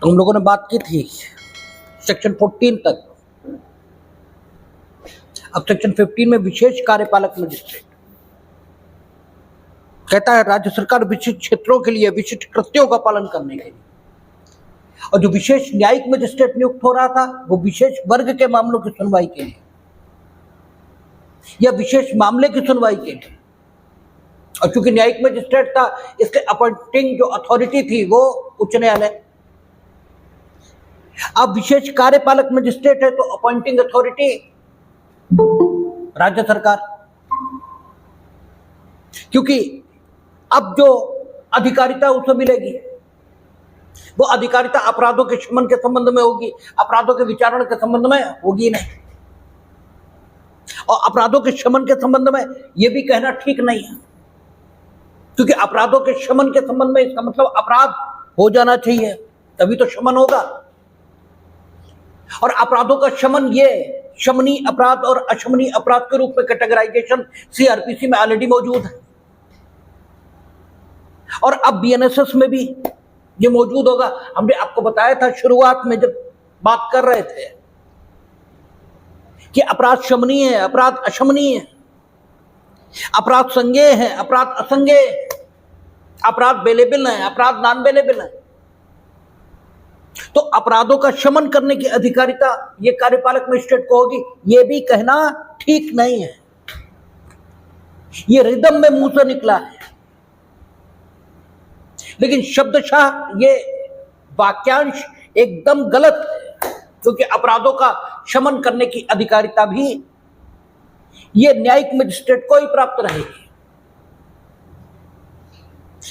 हम लोगों ने बात की थी सेक्शन 14 तक। अब सेक्शन 15 में विशेष कार्यपालक मजिस्ट्रेट कहता है राज्य सरकार विशिष्ट क्षेत्रों के लिए विशिष्ट कृत्यों का पालन करने के लिए, और जो विशेष न्यायिक मजिस्ट्रेट नियुक्त हो रहा था वो विशेष वर्ग के मामलों की सुनवाई के लिए या विशेष मामले की सुनवाई के लिए। और चूंकि न्यायिक मजिस्ट्रेट था इसके अपॉइंटिंग जो अथॉरिटी थी वो उच्च न्यायालय। अब विशेष कार्यपालक मजिस्ट्रेट है तो अपॉइंटिंग अथॉरिटी राज्य सरकार, क्योंकि अब जो अधिकारिता उसे मिलेगी वो अधिकारिता अपराधों के शमन के संबंध में होगी, अपराधों के विचारण के संबंध में होगी नहीं। और अपराधों के शमन के संबंध में यह भी कहना ठीक नहीं है, क्योंकि अपराधों के शमन के संबंध में इसका मतलब अपराध हो जाना चाहिए तभी तो शमन होगा। और अपराधों का शमन ये शमनीय अपराध और अशमनीय अपराध के रूप में कैटेगराइजेशन सीआरपीसी में ऑलरेडी मौजूद है, और अब बीएनएसएस में भी ये मौजूद होगा। हमने आपको बताया था शुरुआत में जब बात कर रहे थे कि अपराध शमनीय है, अपराध अशमनीय है, अपराध संज्ञेय है, अपराध असंज्ञेय, अपराध बेलेबल है, अपराध नॉन बेलेबल है। तो अपराधों का शमन करने की अधिकारिता ये कार्यपालक मजिस्ट्रेट को होगी, ये भी कहना ठीक नहीं है। ये रिदम में मुंह से निकला है, लेकिन शब्दशः ये वाक्यांश एकदम गलत है, क्योंकि अपराधों का शमन करने की अधिकारिता भी ये न्यायिक मजिस्ट्रेट को ही प्राप्त रहेगी।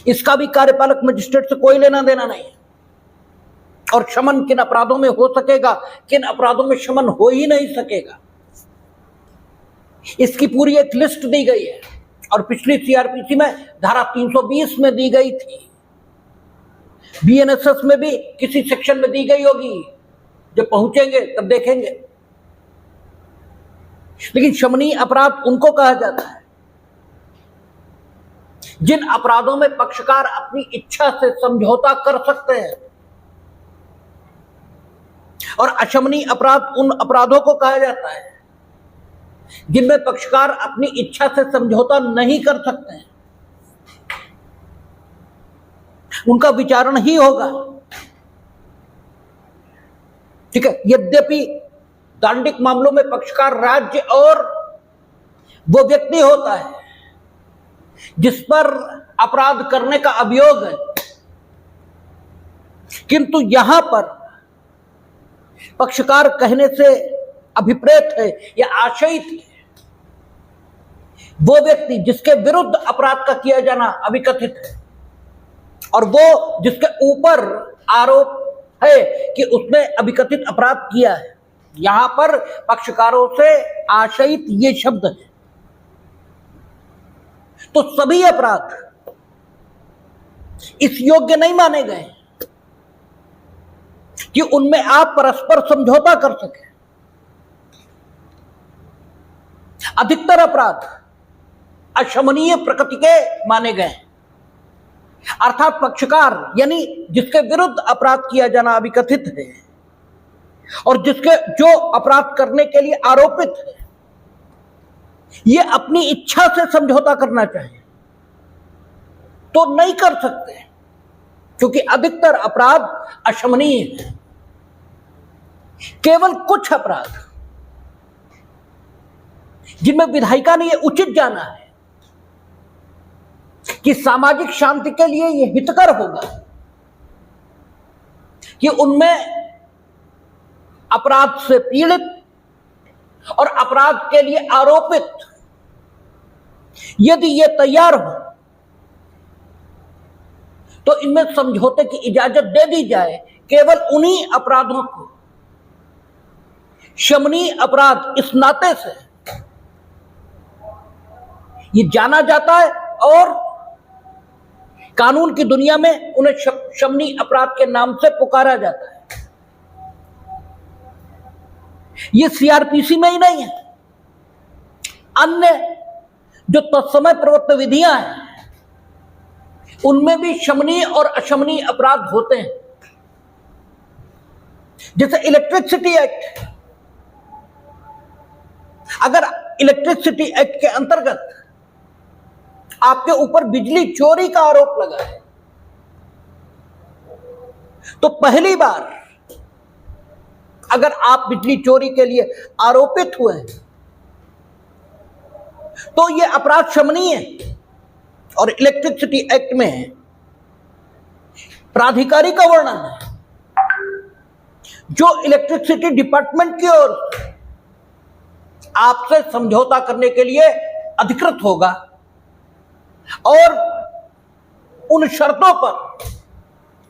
इसका भी कार्यपालक मजिस्ट्रेट से कोई लेना देना नहीं है। और शमन किन अपराधों में हो सकेगा, किन अपराधों में शमन हो ही नहीं सकेगा, इसकी पूरी एक लिस्ट दी गई है। और पिछली सीआरपीसी में धारा 320 में दी गई थी, बीएनएसएस में भी किसी सेक्शन में दी गई होगी, जब पहुंचेंगे तब देखेंगे। लेकिन शमनीय अपराध उनको कहा जाता है जिन अपराधों में पक्षकार अपनी इच्छा से समझौता कर सकते हैं, और अशमनीय अपराध उन अपराधों को कहा जाता है जिनमें पक्षकार अपनी इच्छा से समझौता नहीं कर सकते हैं, उनका विचारण ही होगा। ठीक है, यद्यपि दांडिक मामलों में पक्षकार राज्य और वो व्यक्ति होता है जिस पर अपराध करने का अभियोग है, किंतु यहां पर पक्षकार कहने से अभिप्रेत है या आशयित है वो व्यक्ति जिसके विरुद्ध अपराध का किया जाना अभिकथित है, और वो जिसके ऊपर आरोप है कि उसने अभिकथित अपराध किया है। यहां पर पक्षकारों से आशयित ये शब्द है। तो सभी अपराध इस योग्य नहीं माने गए कि उनमें आप परस्पर समझौता कर सके। अधिकतर अपराध अशमनीय प्रकृति के माने गए, अर्थात पक्षकार यानी जिसके विरुद्ध अपराध किया जाना अभिकथित है और जिसके जो अपराध करने के लिए आरोपित है, ये अपनी इच्छा से समझौता करना चाहे तो नहीं कर सकते, क्योंकि अधिकतर अपराध अशमनीय है। केवल कुछ अपराध जिनमें विधायिका ने यह उचित जाना है कि सामाजिक शांति के लिए यह हितकर होगा कि उनमें अपराध से पीड़ित और अपराध के लिए आरोपित यदि ये तैयार हो तो इनमें समझौते की इजाजत दे दी जाए। केवल उन्हीं अपराधों को शमनीय अपराध इस नाते से ये जाना जाता है और कानून की दुनिया में उन्हें शमनीय अपराध के नाम से पुकारा जाता है। ये सीआरपीसी में ही नहीं है, अन्य जो तत्समय प्रवृत्त विधियां हैं उनमें भी शमनीय और अशमनीय अपराध होते हैं। जैसे इलेक्ट्रिसिटी एक्ट, अगर इलेक्ट्रिसिटी एक्ट के अंतर्गत आपके ऊपर बिजली चोरी का आरोप लगा है, तो पहली बार अगर आप बिजली चोरी के लिए आरोपित हुए हैं तो यह अपराध शमनीय है। और इलेक्ट्रिसिटी एक्ट में प्राधिकारी का वर्णन है जो इलेक्ट्रिसिटी डिपार्टमेंट की ओर आपसे समझौता करने के लिए अधिकृत होगा और उन शर्तों पर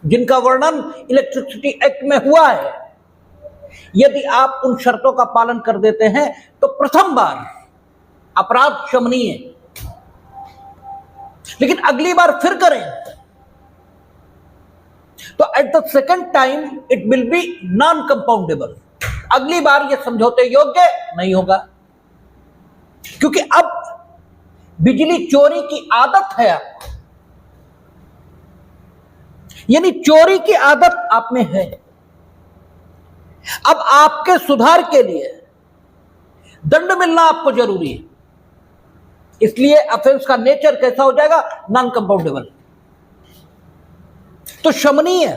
जिनका वर्णन इलेक्ट्रिसिटी एक्ट में हुआ है, यदि आप उन शर्तों का पालन कर देते हैं तो प्रथम बार अपराध शमनीय है। लेकिन अगली बार फिर करें तो at the second time it will be non compoundable, अगली बार यह समझौते योग्य नहीं होगा, क्योंकि अब बिजली चोरी की आदत है आपको, यानी चोरी की आदत आप में है। अब आपके सुधार के लिए दंड मिलना आपको जरूरी है, इसलिए ऑफेंस का नेचर कैसा हो जाएगा, नॉन कंपाउंडेबल। तो शमनीय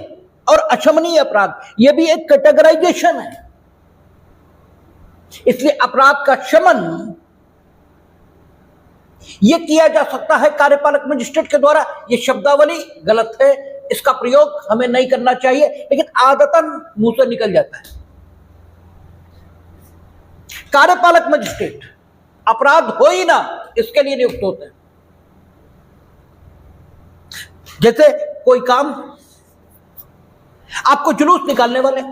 और अशमनीय अपराध, यह भी एक कैटेगराइजेशन है, इसलिए अपराध का शमन यह किया जा सकता है कार्यपालक मजिस्ट्रेट के द्वारा। यह शब्दावली गलत है, इसका प्रयोग हमें नहीं करना चाहिए, लेकिन आदतन मुंह से निकल जाता है। कार्यपालक मजिस्ट्रेट अपराध हो ही ना इसके लिए नियुक्त होते हैं। जैसे कोई काम आपको जुलूस निकालने वाले,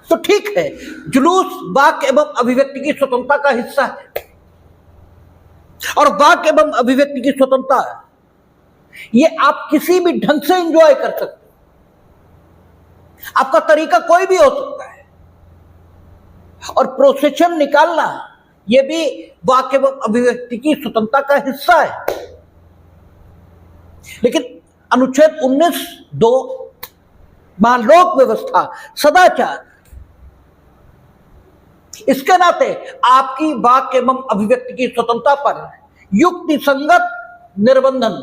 तो ठीक है, जुलूस वाक एवं अभिव्यक्ति की स्वतंत्रता का हिस्सा है, और वाक एवं अभिव्यक्ति की स्वतंत्रता ये आप किसी भी ढंग से एंजॉय कर सकते हो, आपका तरीका कोई भी हो सकता है। और प्रोसेशन निकालना यह भी वाक एवं अभिव्यक्ति की स्वतंत्रता का हिस्सा है। लेकिन अनुच्छेद 19(2) लोक व्यवस्था सदाचार, इसके नाते आपकी वाक एवं अभिव्यक्ति की स्वतंत्रता पर युक्ति संगत निर्बंधन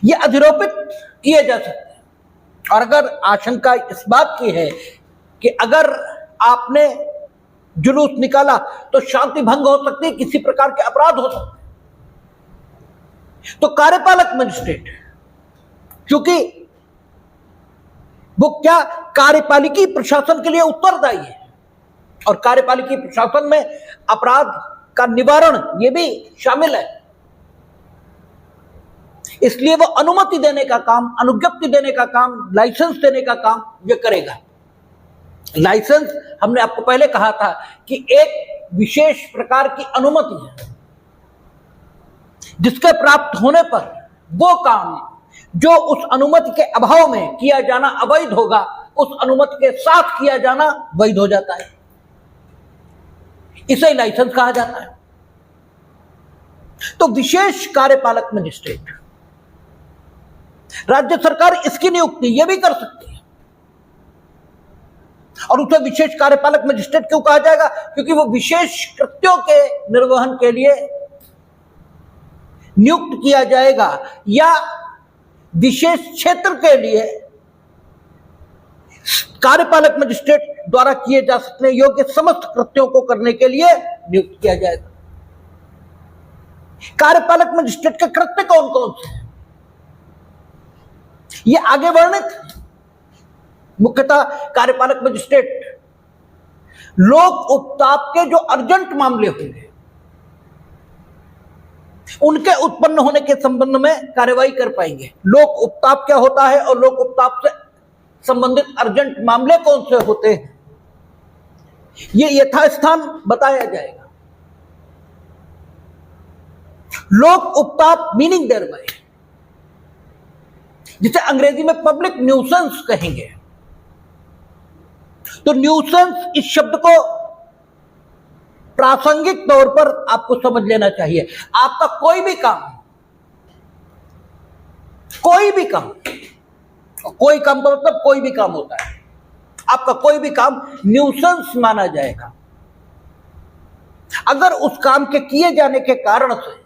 ये अधिरोपित किए जा सकते हैं। और अगर आशंका इस बात की है कि अगर आपने जुलूस निकाला तो शांति भंग हो सकती है, किसी प्रकार के अपराध हो सकते हैं, तो कार्यपालक मजिस्ट्रेट, क्योंकि वो क्या कार्यपालिकी प्रशासन के लिए उत्तरदायी है, और कार्यपालिकी प्रशासन में अपराध का निवारण ये भी शामिल है, इसलिए वो अनुमति देने का काम, अनुज्ञप्ति देने का काम, लाइसेंस देने का काम ये करेगा। लाइसेंस हमने आपको पहले कहा था कि एक विशेष प्रकार की अनुमति है जिसके प्राप्त होने पर वो काम जो उस अनुमति के अभाव में किया जाना अवैध होगा, उस अनुमति के साथ किया जाना वैध हो जाता है, इसे लाइसेंस कहा जाता है। तो विशेष कार्यपालक मजिस्ट्रेट, राज्य सरकार इसकी नियुक्ति यह भी कर सकती है, और उसे विशेष कार्यपालक मजिस्ट्रेट क्यों कहा जाएगा, क्योंकि वो विशेष कृत्यों के निर्वहन के लिए नियुक्त किया जाएगा, या विशेष क्षेत्र के लिए कार्यपालक मजिस्ट्रेट द्वारा किए जा सकने योग्य समस्त कृत्यों को करने के लिए नियुक्त किया जाएगा। कार्यपालक मजिस्ट्रेट के कृत्य कौन कौन से हैं, ये आगे वर्णित। मुख्यतः कार्यपालक मजिस्ट्रेट लोक उपताप के जो अर्जेंट मामले होंगे उनके उत्पन्न होने के संबंध में कार्यवाही कर पाएंगे। लोक उपताप क्या होता है और लोक उपताप से संबंधित अर्जेंट मामले कौन से होते हैं, ये यथास्थान बताया जाएगा। लोक उपताप मीनिंग देयर बाय, जिसे अंग्रेजी में पब्लिक न्यूसेंस कहेंगे। तो न्यूसेंस इस शब्द को प्रासंगिक तौर पर आपको समझ लेना चाहिए। आपका कोई भी काम कोई काम का मतलब कोई भी काम होता है, आपका कोई भी काम न्यूसेंस माना जाएगा अगर उस काम के किए जाने के कारण से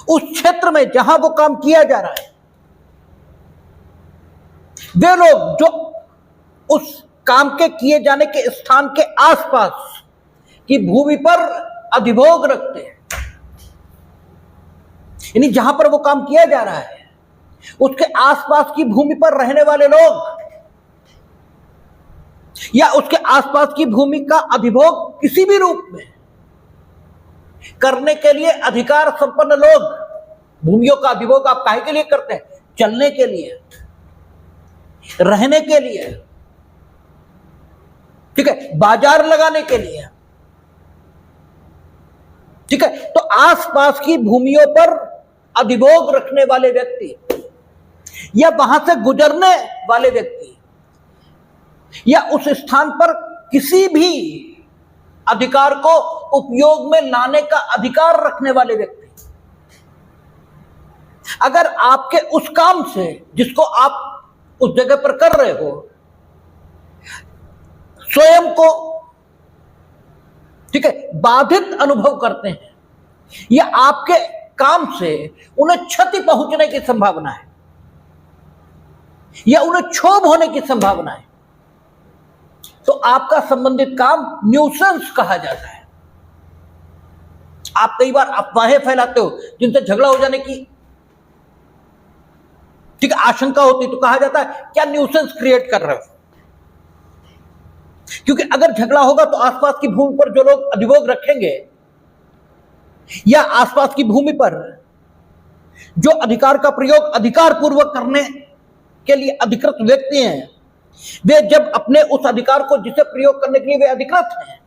उस क्षेत्र में जहां वो काम किया जा रहा है वे लोग जो उस काम के किए जाने के स्थान के आसपास की भूमि पर अधिभोग रखते हैं, यानी जहां पर वो काम किया जा रहा है उसके आसपास की भूमि पर रहने वाले लोग या उसके आसपास की भूमि का अधिभोग किसी भी रूप में करने के लिए अधिकार संपन्न लोग। भूमियों का अधिभोग आप काहे के लिए करते हैं? चलने के लिए, रहने के लिए, ठीक है, बाजार लगाने के लिए, ठीक है। तो आसपास की भूमियों पर अधिभोग रखने वाले व्यक्ति या वहां से गुजरने वाले व्यक्ति या उस स्थान पर किसी भी अधिकार को उपयोग में लाने का अधिकार रखने वाले व्यक्ति अगर आपके उस काम से जिसको आप उस जगह पर कर रहे हो स्वयं को, ठीक है, बाधित अनुभव करते हैं या आपके काम से उन्हें क्षति पहुंचने की संभावना है या उन्हें क्षोभ होने की संभावना है, तो आपका संबंधित काम न्यूसेंस कहा जाता है। आप कई बार अफवाहें फैलाते हो जिनसे झगड़ा हो जाने की, ठीक है, आशंका होती, तो कहा जाता है क्या न्यूसेंस क्रिएट कर रहे हो, क्योंकि अगर झगड़ा होगा तो आसपास की भूमि पर जो लोग अधिभोग रखेंगे या आसपास की भूमि पर जो अधिकार का प्रयोग अधिकार पूर्वक करने के लिए अधिकृत व्यक्ति हैं, वे जब अपने उस अधिकार को जिसे प्रयोग करने के लिए वे अधिकृत हैं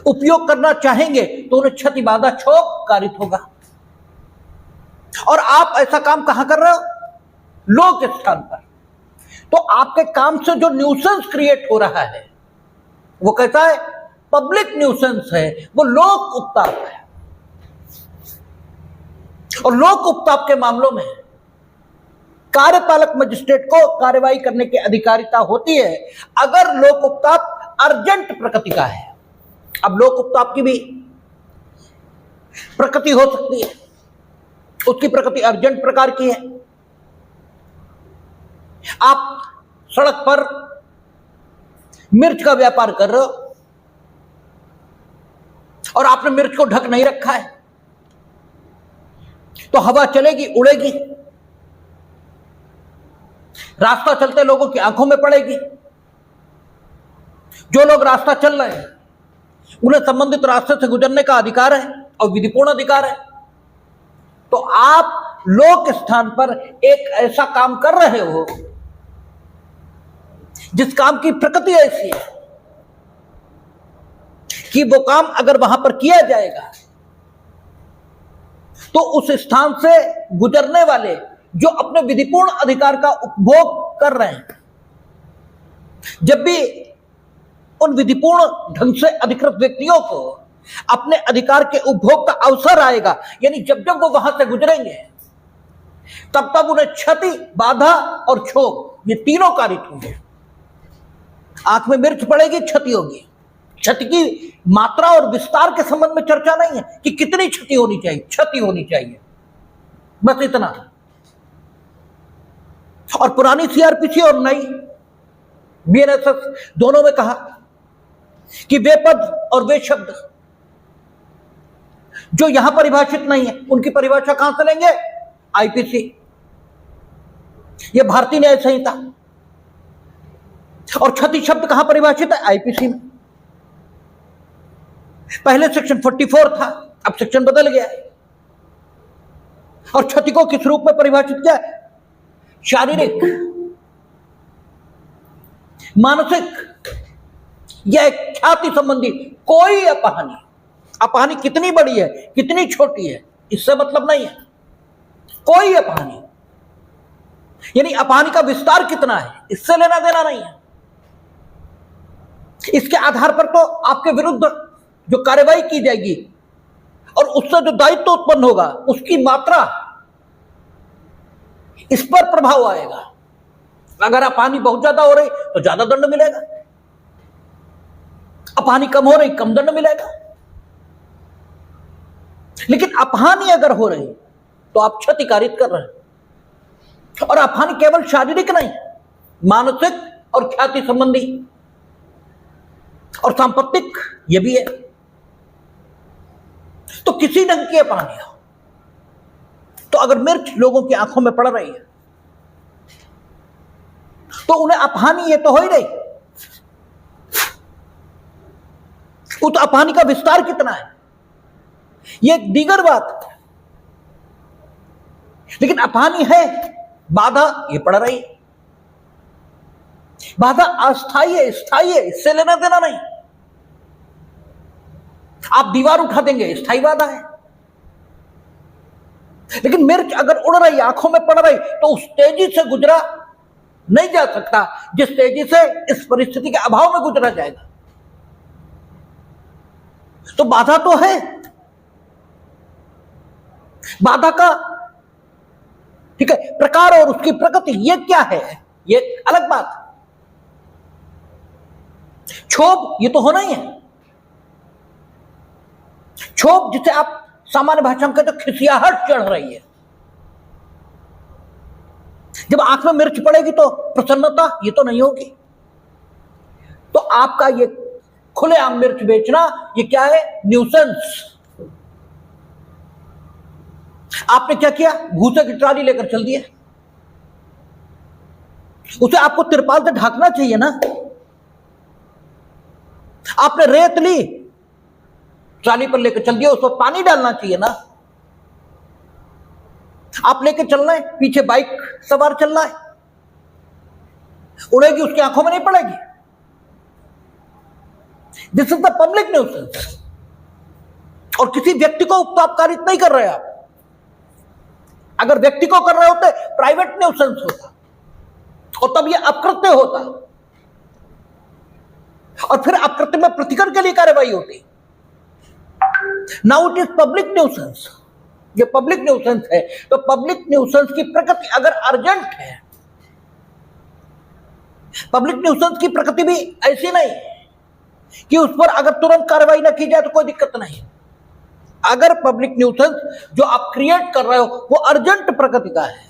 उपयोग करना चाहेंगे तो उन्हें क्षति, बाधा, क्षोभ कारित होगा। और आप ऐसा काम कहां कर रहे हो? लोक स्थान पर। तो आपके काम से जो न्यूसेंस क्रिएट हो रहा है वो कैसा है? पब्लिक न्यूसेंस है, वो लोक उपताप है। और लोक उपताप के मामलों में कार्यपालक मजिस्ट्रेट को कार्रवाई करने की अधिकारिता होती है अगर लोक उपताप अर्जेंट प्रकृति का है। अब लोक उपताप की भी प्रकृति हो सकती है, उसकी प्रकृति अर्जेंट प्रकार की है। आप सड़क पर मिर्च का व्यापार कर रहे हो और आपने मिर्च को ढक नहीं रखा है, तो हवा चलेगी, उड़ेगी, रास्ता चलते लोगों की आंखों में पड़ेगी। जो लोग रास्ता चल रहे हैं उन्हें संबंधित रास्ते से गुजरने का अधिकार है और विधिपूर्ण अधिकार है। तो आप लोक स्थान पर एक ऐसा काम कर रहे हो जिस काम की प्रकृति ऐसी है कि वो काम अगर वहां पर किया जाएगा तो उस स्थान से गुजरने वाले जो अपने विधिपूर्ण अधिकार का उपभोग कर रहे हैं, जब भी उन विधिपूर्ण ढंग से अधिकृत व्यक्तियों को अपने अधिकार के उपभोग का अवसर आएगा, यानी जब जब वो वहां से गुजरेंगे तब तब उन्हें क्षति, बाधा और क्षोभ ये तीनों कारित होंगे। आंख में मिर्च पड़ेगी, क्षति होगी। क्षति की मात्रा और विस्तार के संबंध में चर्चा नहीं है कि कितनी क्षति होनी चाहिए, क्षति होनी चाहिए, बस इतना। और पुरानी सीआरपीसी और नई बीएनएसएस दोनों में कहा कि वे पद और वे शब्द जो यहां परिभाषित नहीं है उनकी परिभाषा कहां से लेंगे? आईपीसी, यह भारतीय न्याय संहिता। और क्षति शब्द कहां परिभाषित है? आईपीसी में। पहले सेक्शन 44 था, अब सेक्शन बदल गया है। और क्षति को किस रूप में परिभाषित किया? शारीरिक, मानसिक या ख्याति संबंधी कोई अपहानि। अपहानि कितनी बड़ी है, कितनी छोटी है, इससे मतलब नहीं है। कोई अपहानि, यानी अपहानि का विस्तार कितना है, इससे लेना देना नहीं है। इसके आधार पर तो आपके विरुद्ध जो कार्रवाई की जाएगी और उससे जो दायित्व उत्पन्न होगा उसकी मात्रा इस पर प्रभाव आएगा। अगर अपहानि बहुत ज्यादा हो रही तो ज्यादा दंड मिलेगा, अपहानि कम हो रही कम दंड मिलेगा। लेकिन अपहानि अगर हो रही तो आप क्षति कारित कर रहे हैं। और अपहानि केवल शारीरिक नहीं, मानसिक और ख्याति संबंधी और सांपत्तिक यह भी है। तो किसी ढंग की अपहानि हो तो अगर मिर्च लोगों की आंखों में पड़ रही है तो उन्हें अपहानि ये तो हो ही रही, उस अपहानि का विस्तार कितना है ये एक दीगर बात है। लेकिन अपहानि है, बाधा ये पड़ रही, बाधा अस्थायी है, स्थायी है, इससे लेना देना नहीं। आप दीवार उठा देंगे, स्थायी बाधा है। लेकिन मिर्च अगर उड़ रही, आंखों में पड़ रही, तो उस तेजी से गुजरा नहीं जा सकता जिस तेजी से इस परिस्थिति के अभाव में गुजरा जाएगा। तो बाधा तो है, बाधा का ठीक है प्रकार और उसकी प्रकृति ये क्या है, ये अलग बात। क्षोभ ये तो होना ही है। क्षोभ जिसे आप सामान्य भाषा में कहते हो खिसियाहट चढ़ रही है। जब आंख में मिर्च पड़ेगी तो प्रसन्नता ये तो नहीं होगी। तो आपका ये खुलेआम मिर्च बेचना ये क्या है, न्यूसेंस। आपने क्या किया, भूसे की ट्राली लेकर चल दिया। उसे आपको तिरपाल से ढकना चाहिए ना। आपने रेत ली, ट्राली पर लेकर चल दिया, उस पर पानी डालना चाहिए ना। आप लेकर चलना है, पीछे बाइक सवार चलना है, उड़ेगी उसकी आंखों में नहीं पड़ेगी। This is the public nuisance. और किसी व्यक्ति को उपकारित नहीं कर रहे आप। अगर व्यक्ति को कर रहे होते प्राइवेट न्यूसेंस होता और तब यह अकृत्य होता और फिर अकृत्य में प्रतिकर के लिए कार्रवाई होती। Now it is public nuisance. ये पब्लिक न्यूसेंस है तो पब्लिक न्यूसेंस की प्रकृति अगर अर्जेंट है, पब्लिक न्यूसेंस की प्रकृति भी ऐसी नहीं कि उस पर अगर तुरंत कार्रवाई ना की जाए तो कोई दिक्कत नहीं। अगर पब्लिक न्यूसेंस जो आप क्रिएट कर रहे हो वो अर्जेंट प्रकृति का है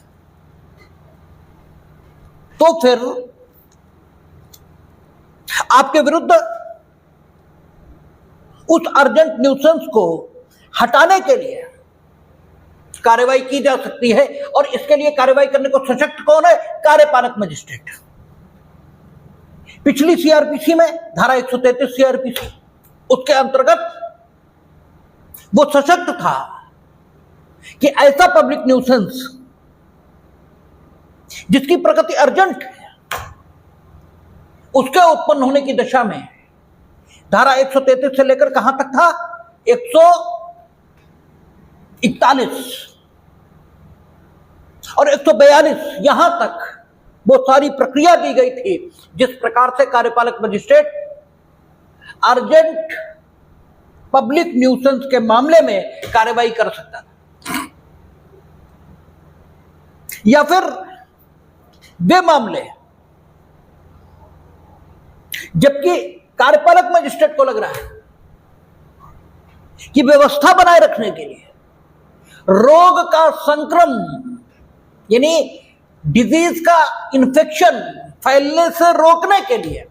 तो फिर आपके विरुद्ध उस अर्जेंट न्यूसेंस को हटाने के लिए कार्रवाई की जा सकती है। और इसके लिए कार्रवाई करने को सशक्त कौन है, कार्यपालक मजिस्ट्रेट। पिछली सीआरपीसी में धारा 133 सीआरपीसी उसके अंतर्गत वो सशक्त था कि ऐसा पब्लिक न्यूसेंस जिसकी प्रकृति अर्जेंट है उसके उत्पन्न होने की दशा में धारा 133 से लेकर कहां तक था, 141 और 142 यहां तक वो सारी प्रक्रिया दी गई थी जिस प्रकार से कार्यपालक मजिस्ट्रेट अर्जेंट पब्लिक न्यूसेंस के मामले में कार्रवाई कर सकता था। या फिर वे मामले जबकि कार्यपालक मजिस्ट्रेट को लग रहा है कि व्यवस्था बनाए रखने के लिए रोग का संक्रमण यानी डिजीज का इन्फेक्शन फैलने से रोकने के लिए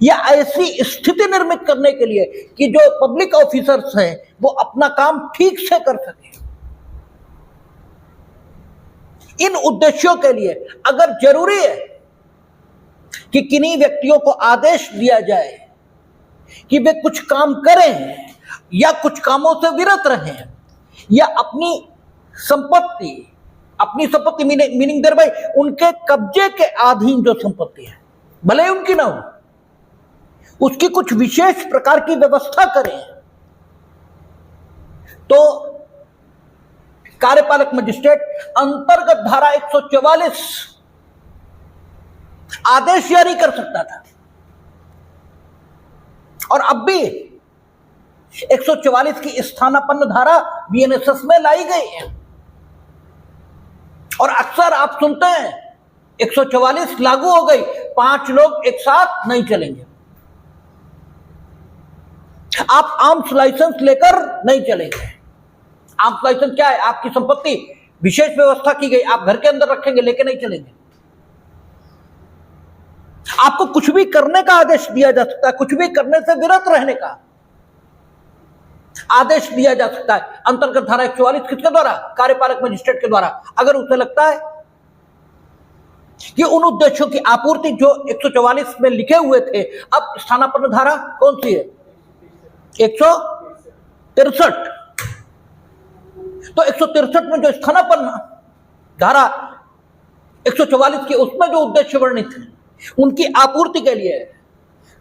या ऐसी स्थिति निर्मित करने के लिए कि जो पब्लिक ऑफिसर्स हैं वो अपना काम ठीक से कर सके, इन उद्देश्यों के लिए अगर जरूरी है कि किन्हीं व्यक्तियों को आदेश दिया जाए कि वे कुछ काम करें या कुछ कामों से विरत रहें या अपनी संपत्ति मीनिंग देयर बाय उनके कब्जे के अधीन जो संपत्ति है भले ही उनकी ना हो उसकी कुछ विशेष प्रकार की व्यवस्था करें तो कार्यपालक मजिस्ट्रेट अंतर्गत धारा 144 आदेश जारी कर सकता था। और अब भी 144 की स्थानापन्न धारा बीएनएसएस में लाई गई है और अक्सर आप सुनते हैं 144 लागू हो गई, 5 लोग एक साथ नहीं चलेंगे, आप आर्म्स लाइसेंस लेकर नहीं चलेंगे। आर्म्स लाइसेंस क्या है? आपकी संपत्ति विशेष व्यवस्था की गई, आप घर के अंदर रखेंगे, लेके नहीं चलेंगे। आपको कुछ भी करने का आदेश दिया जा सकता है, कुछ भी करने से विरत रहने का आदेश दिया जा सकता है। अंतर्गत धारा 144 किसके द्वारा? कार्यपालक मजिस्ट्रेट के द्वारा। अगर उसे लगता है कि उन उद्देश्यों की आपूर्ति जो 144 में लिखे हुए थे, अब स्थानापन्न धारा कौन सी है? 163। तो 163 में जो स्थानापन्न धारा 144 की, उसमें जो उद्देश्य वर्णित है, उनकी आपूर्ति के लिए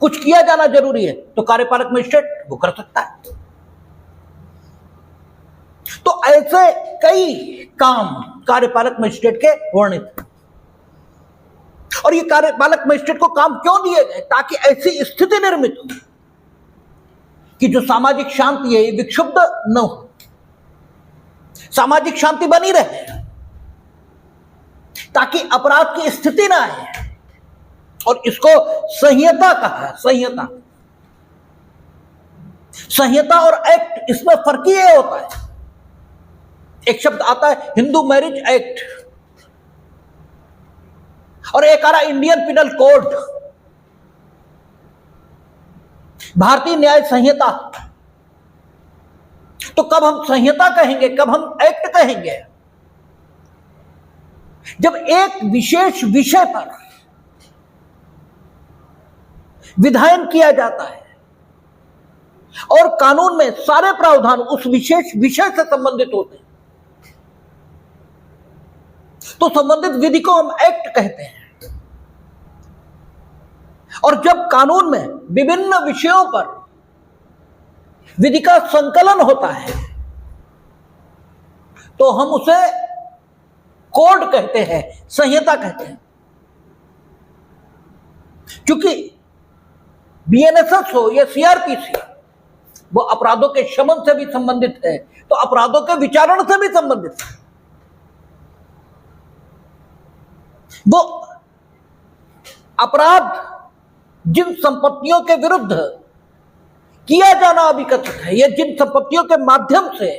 कुछ किया जाना जरूरी है, तो कार्यपालक मजिस्ट्रेट वो कर सकता है। तो ऐसे कई काम कार्यपालक मजिस्ट्रेट के वर्णित हैं। और ये कार्यपालक मजिस्ट्रेट को काम क्यों दिए गए? ताकि ऐसी स्थिति निर्मित हो कि जो सामाजिक शांति है ये विक्षुब्ध न हो, सामाजिक शांति बनी रहे, ताकि अपराध की स्थिति ना आए। और इसको संहिता कहा है। संहिता और एक्ट, इसमें फर्क ये होता है, एक शब्द आता है हिंदू मैरिज एक्ट और एक आ रहा इंडियन पिनल कोड, भारतीय न्याय संहिता। तो कब हम संहिता कहेंगे, कब हम एक्ट कहेंगे? जब एक विशेष विषय पर विधायन किया जाता है और कानून में सारे प्रावधान उस विशेष विषय से संबंधित होते हैं, तो संबंधित विधि को हम एक्ट कहते हैं। और जब कानून में विभिन्न विषयों पर विधि का संकलन होता है तो हम उसे कोड कहते हैं, संहिता कहते हैं। क्योंकि बीएनएसएस हो या सीआरपीसी, वो अपराधों के शमन से भी संबंधित है, तो अपराधों के विचारण से भी संबंधित है। वो अपराध जिन संपत्तियों के विरुद्ध किया जाना अभिकथित है, या जिन संपत्तियों के माध्यम से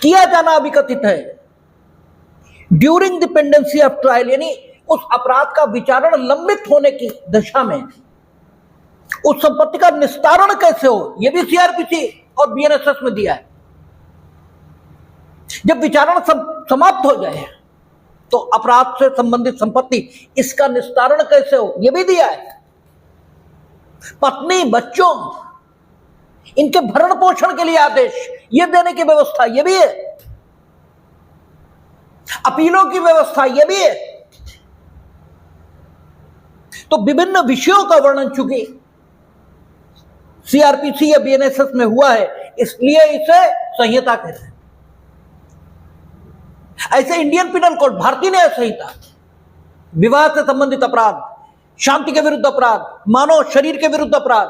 किया जाना अभिकथित है, during the pendency of trial, यानी उस अपराध का विचारण लंबित होने की दशा में उस संपत्ति का निस्तारण कैसे हो, यह भी सीआरपीसी और बीएनएसएस में दिया है। जब विचारण समाप्त हो जाए तो अपराध से संबंधित संपत्ति, इसका निस्तारण कैसे हो, यह भी दिया है। पत्नी, बच्चों, इनके भरण पोषण के लिए आदेश, यह देने की व्यवस्था, यह भी है। अपीलों की व्यवस्था, यह भी है। तो विभिन्न विषयों का वर्णन चूंकि सीआरपीसी या बीएनएसएस में हुआ है, इसलिए इसे संहिता कहते हैं। ऐसे इंडियन पिनल कोड, भारतीय न्याय संहिता, विवाह से संबंधित अपराध, शांति के विरुद्ध अपराध, मानव शरीर के विरुद्ध अपराध,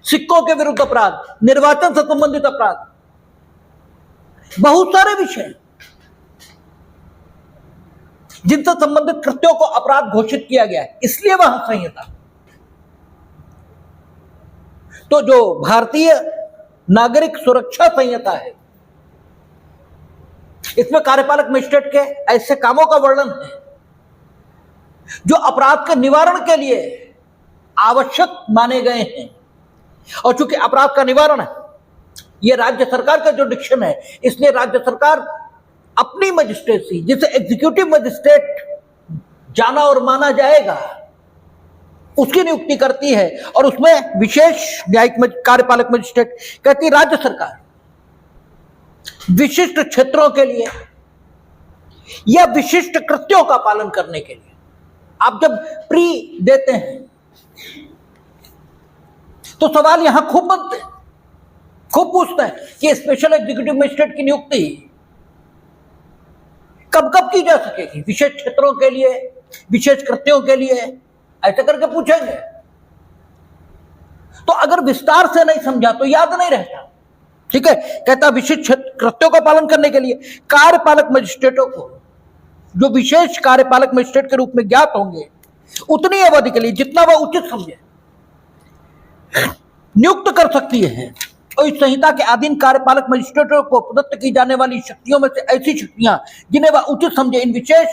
सिक्कों के विरुद्ध अपराध, निर्वाचन से संबंधित अपराध, बहुत सारे विषय जिनसे संबंधित कृत्यों को अपराध घोषित किया गया है, इसलिए वहां संहिता। तो जो भारतीय नागरिक सुरक्षा संहिता है, इसमें कार्यपालक मजिस्ट्रेट के ऐसे कामों का वर्णन है जो अपराध के निवारण के लिए आवश्यक माने गए हैं। और चूंकि अपराध का निवारण है, यह राज्य सरकार का जुडिक्शन है, इसलिए राज्य सरकार अपनी मजिस्ट्रेसी, जिसे एग्जीक्यूटिव मजिस्ट्रेट जाना और माना जाएगा, उसकी नियुक्ति करती है। और उसमें विशेष न्यायिक कार्यपालक मजिस्ट्रेट कहती राज्य सरकार विशिष्ट क्षेत्रों के लिए या विशिष्ट कृत्यों का पालन करने के लिए। आप जब प्री देते हैं तो सवाल यहां खूब बनते हैं, खूब पूछते हैं कि स्पेशल एग्जीक्यूटिव मजिस्ट्रेट की नियुक्ति कब कब की जा सकेगी, विशेष क्षेत्रों के लिए, विशेष कृत्यों के लिए, ऐसे करके पूछेंगे। तो अगर विस्तार से नहीं समझा तो याद नहीं रहता। ठीक है, कहता विशिष्ट कृत्यों का पालन करने के लिए कार्यपालक मजिस्ट्रेटों को जो विशेष कार्यपालक मजिस्ट्रेट के रूप में ज्ञात होंगे उतनी अवधि के लिए जितना वह उचित समझे नियुक्त कर सकती है। और इस संहिता के अधीन कार्यपालक मजिस्ट्रेटों को प्रदत्त की जाने वाली शक्तियों में से ऐसी शक्तियां जिन्हें वह उचित समझे इन विशेष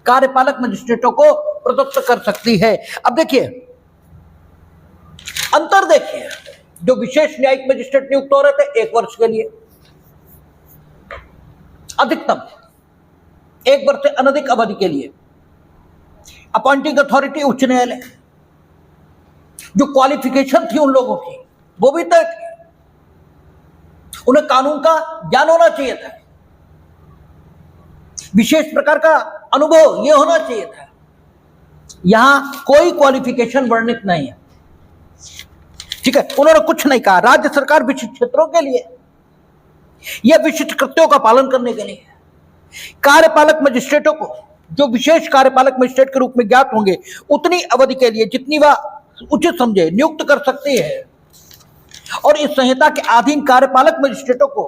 कार्यपालक मजिस्ट्रेटों को प्रदत्त कर सकती है। अब देखिए अंतर देखिए, जो विशेष न्यायिक मजिस्ट्रेट नियुक्त हो रहे थे 1 वर्ष के लिए, अधिकतम 1 वर्ष से अनधिक अवधि के लिए। अपॉइंटिंग अथॉरिटी उच्च न्यायालय, जो क्वालिफिकेशन थी उन लोगों की वो भी तय थी, उन्हें कानून का ज्ञान होना चाहिए था, विशेष प्रकार का अनुभव यह होना चाहिए था। यहां कोई क्वालिफिकेशन वर्णित नहीं है, ठीक है। उन्होंने कुछ नहीं कहा। राज्य सरकार विशिष्ट क्षेत्रों के लिए या विशिष्ट कृत्यों का पालन करने के लिए कार्यपालक मजिस्ट्रेटों को, जो विशेष कार्यपालक मजिस्ट्रेट के रूप में ज्ञात होंगे, उतनी अवधि के लिए जितनी वह उचित समझे नियुक्त कर सकती है। और इस संहिता के अधीन कार्यपालक मजिस्ट्रेटों को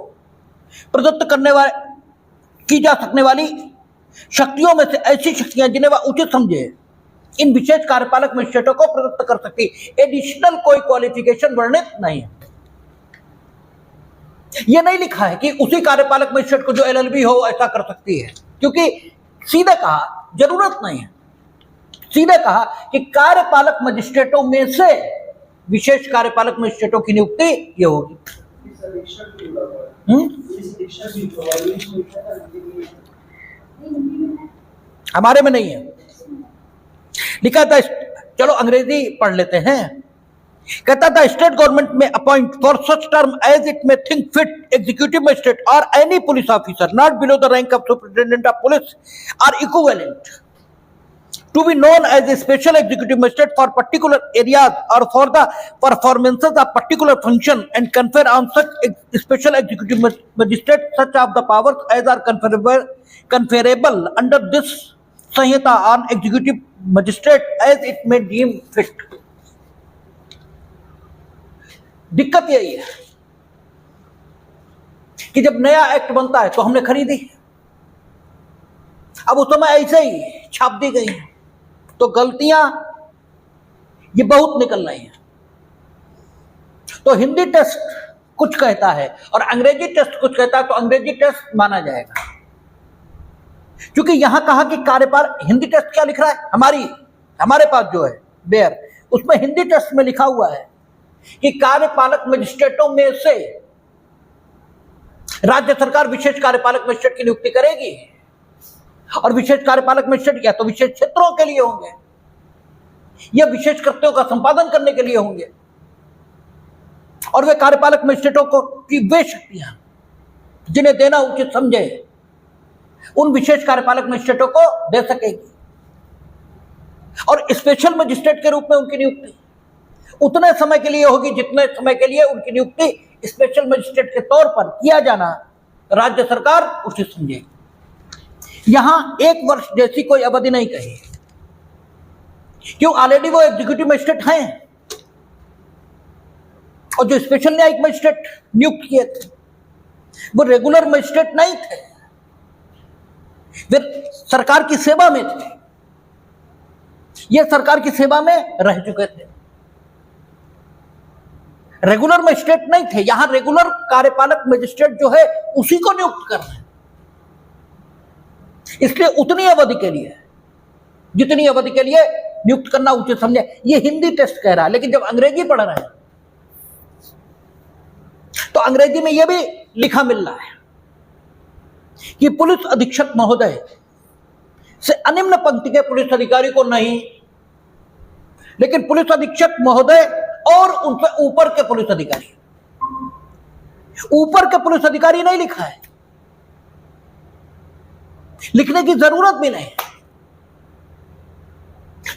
प्रदत्त करने वाले की जा सकने वाली शक्तियों में से ऐसी शक्तियां जिन्हें वह उचित समझे इन विशेष कार्यपालक मजिस्ट्रेटों को प्रदत्त कर सकती। एडिशनल कोई क्वालिफिकेशन वर्णित नहीं है। यह नहीं लिखा है कि उसी कार्यपालक मजिस्ट्रेट को जो LLB हो ऐसा कर सकती है, क्योंकि सीधे कहा जरूरत नहीं है। सीधे कहा कि कार्यपालक मजिस्ट्रेटों में से विशेष कार्यपालक मजिस्ट्रेटों की नियुक्ति ये होगी। हमारे में नहीं है लिखा था। चलो अंग्रेजी पढ़ लेते हैं। कहता था स्टेट गवर्नमेंट में appoint for such term as it may think fit executive magistrate और any police officer not below the rank of superintendent of police or equivalent to be known as a special executive magistrate for particular areas or for the performances of particular function and confer on such special executive magistrate such of the powers as are conferable under this Samhita on executive magistrate as it may deem fit। दिक्कत यही है कि जब नया act बनता है तो हमने खरीदी, अब उस समय ऐसे ही छाप दी गई तो गलतियां ये बहुत निकल रही हैं। तो हिंदी टेस्ट कुछ कहता है और अंग्रेजी टेस्ट कुछ कहता है, तो अंग्रेजी टेस्ट माना जाएगा। क्योंकि यहां कहा कि कार्यपालक, हिंदी टेस्ट क्या लिख रहा है हमारे पास जो है बेयर, उसमें हिंदी टेस्ट में लिखा हुआ है कि कार्यपालक मजिस्ट्रेटों में से राज्य सरकार विशेष कार्यपालक मजिस्ट्रेट की नियुक्ति करेगी। और विशेष कार्यपालक मजिस्ट्रेट या तो विशेष क्षेत्रों के लिए होंगे या विशेष कृत्यों का संपादन करने के लिए होंगे। और वे कार्यपालक मजिस्ट्रेटों को की वे शक्तियां जिन्हें देना उचित समझे उन विशेष कार्यपालक मजिस्ट्रेटों को दे सकेगी। और स्पेशल मजिस्ट्रेट के रूप में उनकी नियुक्ति उतने समय के लिए होगी जितने समय के लिए उनकी नियुक्ति स्पेशल मजिस्ट्रेट के तौर पर किया जाना राज्य सरकार उचित समझेगी। यहां 1 वर्ष जैसी कोई अवधि नहीं कही, क्यों? ऑलरेडी वो एग्जीक्यूटिव मजिस्ट्रेट हैं और जो स्पेशल न्यायिक मजिस्ट्रेट नियुक्त किए थे वो रेगुलर मजिस्ट्रेट नहीं थे, वे सरकार की सेवा में थे। ये सरकार की सेवा में रह चुके थे, रेगुलर मजिस्ट्रेट नहीं थे। यहां रेगुलर कार्यपालक मजिस्ट्रेट जो है उसी को नियुक्त कर रहे हैं। इसलिए उतनी अवधि के लिए, जितनी अवधि के लिए नियुक्त करना उचित समझे, ये हिंदी टेस्ट कह रहा है। लेकिन जब अंग्रेजी पढ़ रहे हैं तो अंग्रेजी में यह भी लिखा मिल रहा है कि पुलिस अधीक्षक महोदय से अनिम्न पंक्ति के पुलिस अधिकारी को नहीं, लेकिन पुलिस अधीक्षक महोदय और उनसे ऊपर के पुलिस अधिकारी, ऊपर के पुलिस अधिकारी नहीं लिखा है, लिखने की जरूरत भी नहीं,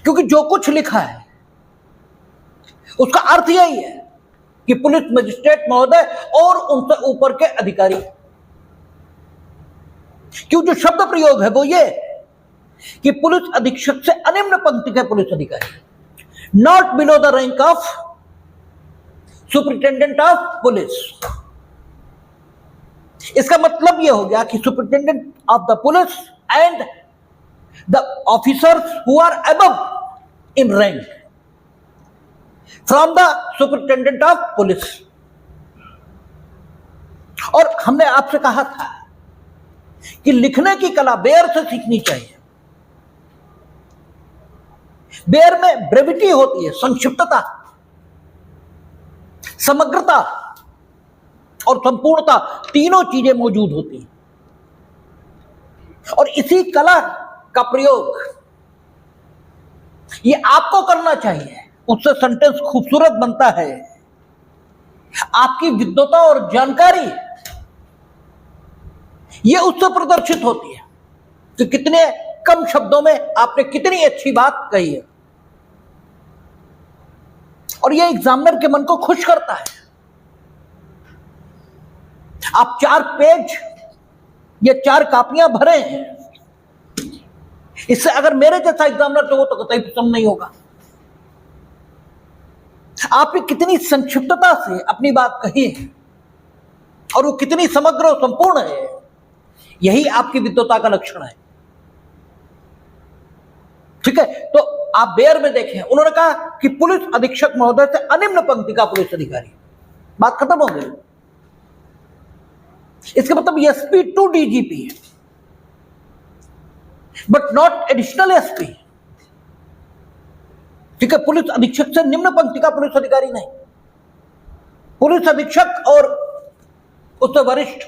क्योंकि जो कुछ लिखा है उसका अर्थ यही है कि पुलिस मजिस्ट्रेट महोदय और उनसे ऊपर के अधिकारी। क्यों? जो शब्द प्रयोग है वो ये कि पुलिस अधीक्षक से अनिम्न पंक्ति के पुलिस अधिकारी, not below the rank of superintendent of police. इसका मतलब यह हो गया कि superintendent of the police and the officers who are above in rank from the superintendent of police. और हमने आपसे कहा था कि लिखने की कला बेयर से सीखनी चाहिए। बेयर में ब्रेविटी होती है, संक्षिप्तता, समग्रता और संपूर्णता, तीनों चीजें मौजूद होती हैं। और इसी कला का प्रयोग ये आपको करना चाहिए, उससे सेंटेंस खूबसूरत बनता है। आपकी विद्वता और जानकारी ये उससे प्रदर्शित होती है कि कितने कम शब्दों में आपने कितनी अच्छी बात कही है, और ये एग्जामिनर के मन को खुश करता है। आप 4 पेज या 4 कापियां भरे हैं, इससे अगर मेरे जैसा एग्जामिनर तो वो तो कतई पसंद नहीं होगा। आपने कितनी संक्षिप्तता से अपनी बात कही है और वो कितनी समग्र और संपूर्ण है, यही आपकी विद्वता का लक्षण है। ठीक है, तो आप बेयर में देखें, उन्होंने कहा कि पुलिस अधीक्षक महोदय से अनिम्न पंक्ति का पुलिस अधिकारी, बात खत्म हो गई। इसका मतलब एसपी टू डीजीपी है, बट नॉट एडिशनल एसपी। ठीक है, पुलिस अधीक्षक से निम्न पंक्ति का पुलिस अधिकारी नहीं, पुलिस अधीक्षक और उससे वरिष्ठ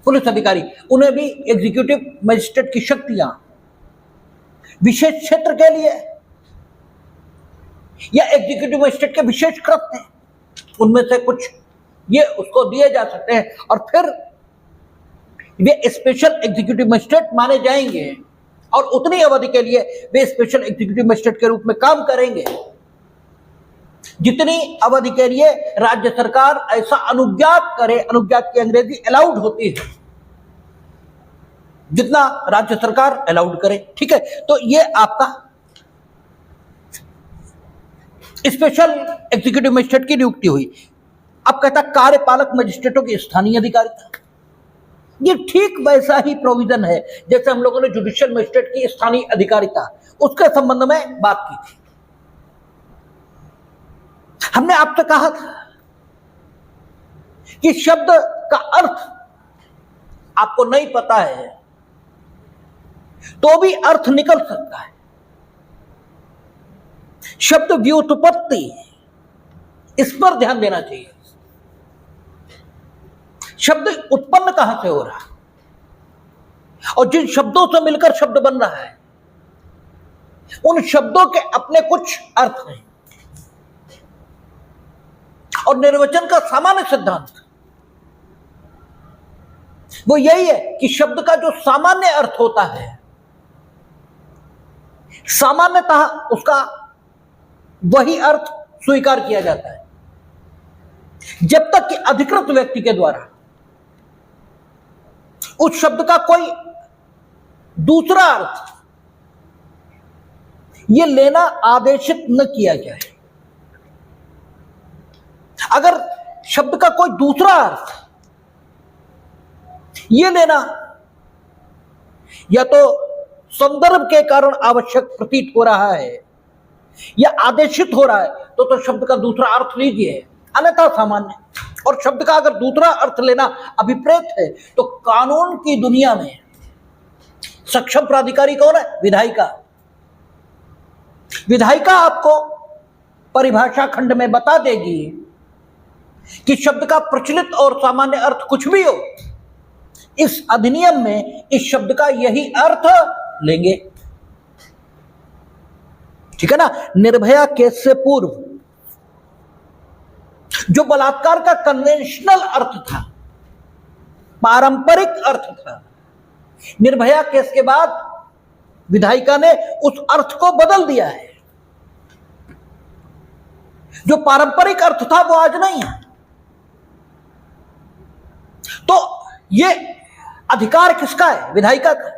पुलिस अधिकारी, उन्हें भी एग्जीक्यूटिव मजिस्ट्रेट की शक्तियां विशेष क्षेत्र के लिए या एग्जीक्यूटिव मजिस्ट्रेट के विशेष कृत्य हैं, उनमें से कुछ ये उसको दिए जा सकते हैं, और फिर वे स्पेशल एग्जीक्यूटिव मजिस्ट्रेट माने जाएंगे और उतनी अवधि के लिए वे स्पेशल एग्जीक्यूटिव मजिस्ट्रेट के रूप में काम करेंगे जितनी अवधि के लिए राज्य सरकार ऐसा अनुज्ञात करे। अनुज्ञात की अंग्रेजी अलाउड होती है, जितना राज्य सरकार अलाउड करे। ठीक है, तो ये आपका स्पेशल एग्जीक्यूटिव मजिस्ट्रेट की नियुक्ति हुई। अब कहता कार्यपालक मजिस्ट्रेटों की स्थानीय अधिकारिता, ये ठीक वैसा ही प्रोविजन है जैसे हम लोगों ने जुडिशियल मजिस्ट्रेट की स्थानीय अधिकारिता, उसके संबंध में बात की थी। हमने आपसे कहा था कि शब्द का अर्थ आपको नहीं पता है तो भी अर्थ निकल सकता है। शब्द व्युत्पत्ति, इस पर ध्यान देना चाहिए। शब्द उत्पन्न कहां से हो रहा है और जिन शब्दों से मिलकर शब्द बन रहा है उन शब्दों के अपने कुछ अर्थ हैं, और निर्वचन का सामान्य सिद्धांत वो यही है कि शब्द का जो सामान्य अर्थ होता है सामान्यतः उसका वही अर्थ स्वीकार किया जाता है, जब तक कि अधिकृत व्यक्ति के द्वारा उस शब्द का कोई दूसरा अर्थ ये लेना आदेशित न किया जाए। अगर शब्द का कोई दूसरा अर्थ ये लेना या तो संदर्भ के कारण आवश्यक प्रतीत हो रहा है या आदेशित हो रहा है तो शब्द का दूसरा अर्थ लीजिए, अन्यथा सामान्य। और शब्द का अगर दूसरा अर्थ लेना अभिप्रेत है तो कानून की दुनिया में सक्षम प्राधिकारी कौन है? विधायिका। विधायिका आपको परिभाषा खंड में बता देगी कि शब्द का प्रचलित और सामान्य अर्थ कुछ भी हो, इस अधिनियम में इस शब्द का यही अर्थ लेंगे। ठीक है ना। निर्भया केस से पूर्व जो बलात्कार का कन्वेंशनल अर्थ था, पारंपरिक अर्थ था, निर्भया केस के बाद विधायिका ने उस अर्थ को बदल दिया है। जो पारंपरिक अर्थ था वो आज नहीं है। तो ये अधिकार किसका है? विधायिका का।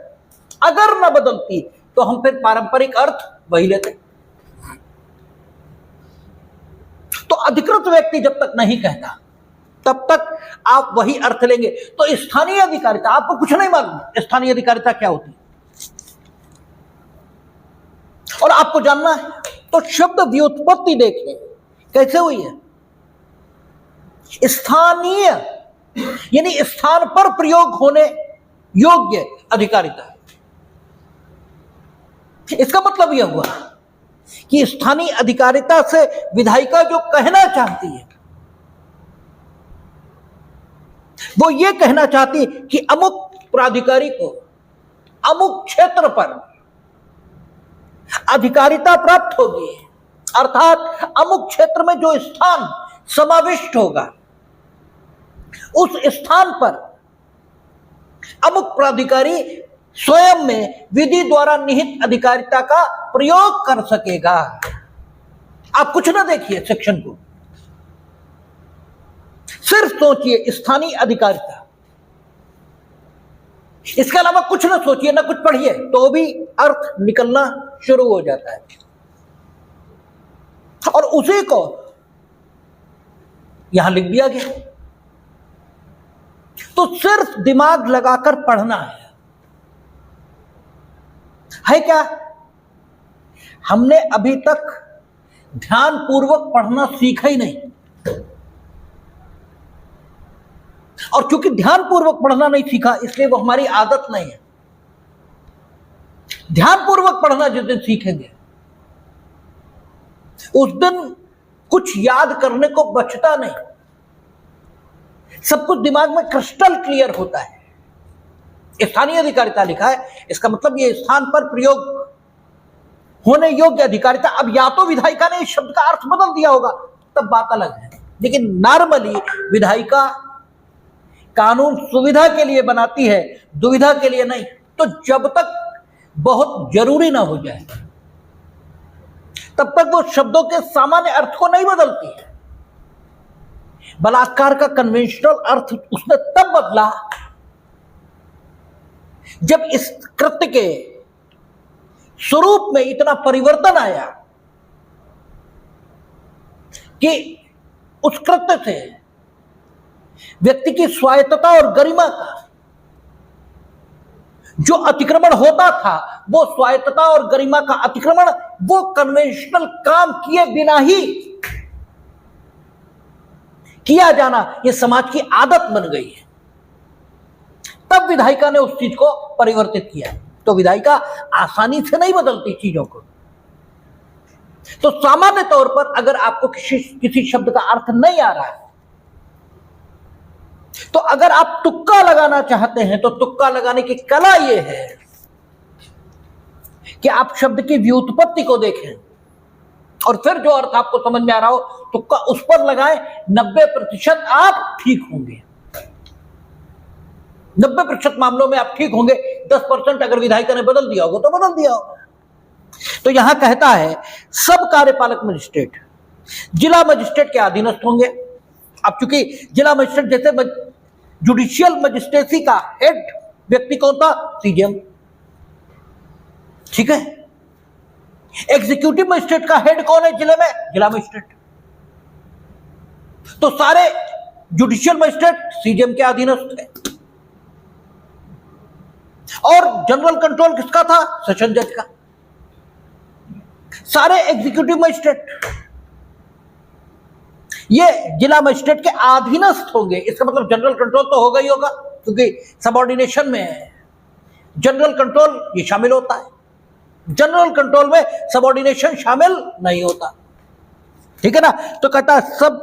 अगर न बदलती तो हम फिर पारंपरिक अर्थ वही लेते। तो अधिकृत व्यक्ति जब तक नहीं कहता तब तक आप वही अर्थ लेंगे। तो स्थानीय अधिकारिता, आपको कुछ नहीं मालूम स्थानीय अधिकारिता क्या होती है और आपको जानना है, तो शब्द व्युत्पत्ति देखें कैसे हुई है। स्थानीय यानी स्थान पर प्रयोग होने योग्य अधिकारिता। इसका मतलब यह हुआ कि स्थानीय अधिकारिता से विधायिका जो कहना चाहती है वो ये कहना चाहती है कि अमुक प्राधिकारी को अमुक क्षेत्र पर अधिकारिता प्राप्त होगी, अर्थात अमुक क्षेत्र में जो स्थान समाविष्ट होगा उस स्थान पर अमुक प्राधिकारी स्वयं में विधि द्वारा निहित अधिकारिता का प्रयोग कर सकेगा। आप कुछ ना देखिए सेक्शन को, सिर्फ सोचिए स्थानीय अधिकारिता, इसके अलावा कुछ ना सोचिए ना कुछ पढ़िए तो भी अर्थ निकलना शुरू हो जाता है। और उसी को यहां लिख दिया गया। तो सिर्फ दिमाग लगाकर पढ़ना है क्या? हमने अभी तक ध्यानपूर्वक पढ़ना सीखा ही नहीं, और क्योंकि ध्यानपूर्वक पढ़ना नहीं सीखा इसलिए वो हमारी आदत नहीं है। ध्यानपूर्वक पढ़ना जिस दिन सीखेंगे उस दिन कुछ याद करने को बचता नहीं, सब कुछ दिमाग में क्रिस्टल क्लियर होता है। स्थानीय अधिकारिता लिखा है, इसका मतलब ये स्थान पर प्रयोग होने योग्य अधिकारिता। अब या तो विधायिका ने इस शब्द का अर्थ बदल दिया होगा तब बात अलग है, लेकिन नॉर्मली विधायिका कानून सुविधा के लिए बनाती है, दुविधा के लिए नहीं। तो जब तक बहुत जरूरी ना हो जाए तब तक वो शब्दों के सामान्य अर्थ को नहीं बदलती है। बलात्कार का कन्वेंशनल अर्थ उसने तब बदला जब इस कृत्य के स्वरूप में इतना परिवर्तन आया कि उस कृत्य से व्यक्ति की स्वायत्तता और गरिमा का जो अतिक्रमण होता था, वो स्वायत्तता और गरिमा का अतिक्रमण वो कन्वेंशनल काम किए बिना ही किया जाना ये समाज की आदत बन गई है। तब विधायिका ने उस चीज को परिवर्तित किया। तो विधायिका आसानी से नहीं बदलती चीजों को। तो सामान्य तौर पर अगर आपको किसी शब्द का अर्थ नहीं आ रहा है तो अगर आप तुक्का लगाना चाहते हैं तो तुक्का लगाने की कला यह है कि आप शब्द की व्युत्पत्ति को देखें और फिर जो अर्थ आपको समझ में आ रहा हो तुक्का उस पर लगाएं। 90% आप ठीक होंगे, 90% मामलों में आप ठीक होंगे। 10% अगर विधायिका ने बदल दिया होगा तो बदल दिया होगा। तो यहां कहता है सब कार्यपालक मजिस्ट्रेट जिला मजिस्ट्रेट के अधीनस्थ होंगे। अब चूंकि जिला मजिस्ट्रेट जैसे जुडिशियल मजिस्ट्रेसी का हेड व्यक्ति कौन था? सीजेएम, ठीक है। एग्जीक्यूटिव मजिस्ट्रेट का हेड कौन है जिले में? जिला मजिस्ट्रेट। तो सारे जुडिशियल मजिस्ट्रेट सीजेएम के अधीनस्थ है। और जनरल कंट्रोल किसका था? सेशन जज का। सारे एग्जीक्यूटिव मजिस्ट्रेट ये जिला मजिस्ट्रेट के अधीनस्थ होंगे। इसका मतलब जनरल कंट्रोल तो होगा ही होगा, क्योंकि सबऑर्डिनेशन में जनरल कंट्रोल ये शामिल होता है। जनरल कंट्रोल में सबऑर्डिनेशन शामिल नहीं होता, ठीक है ना। तो कहता है सब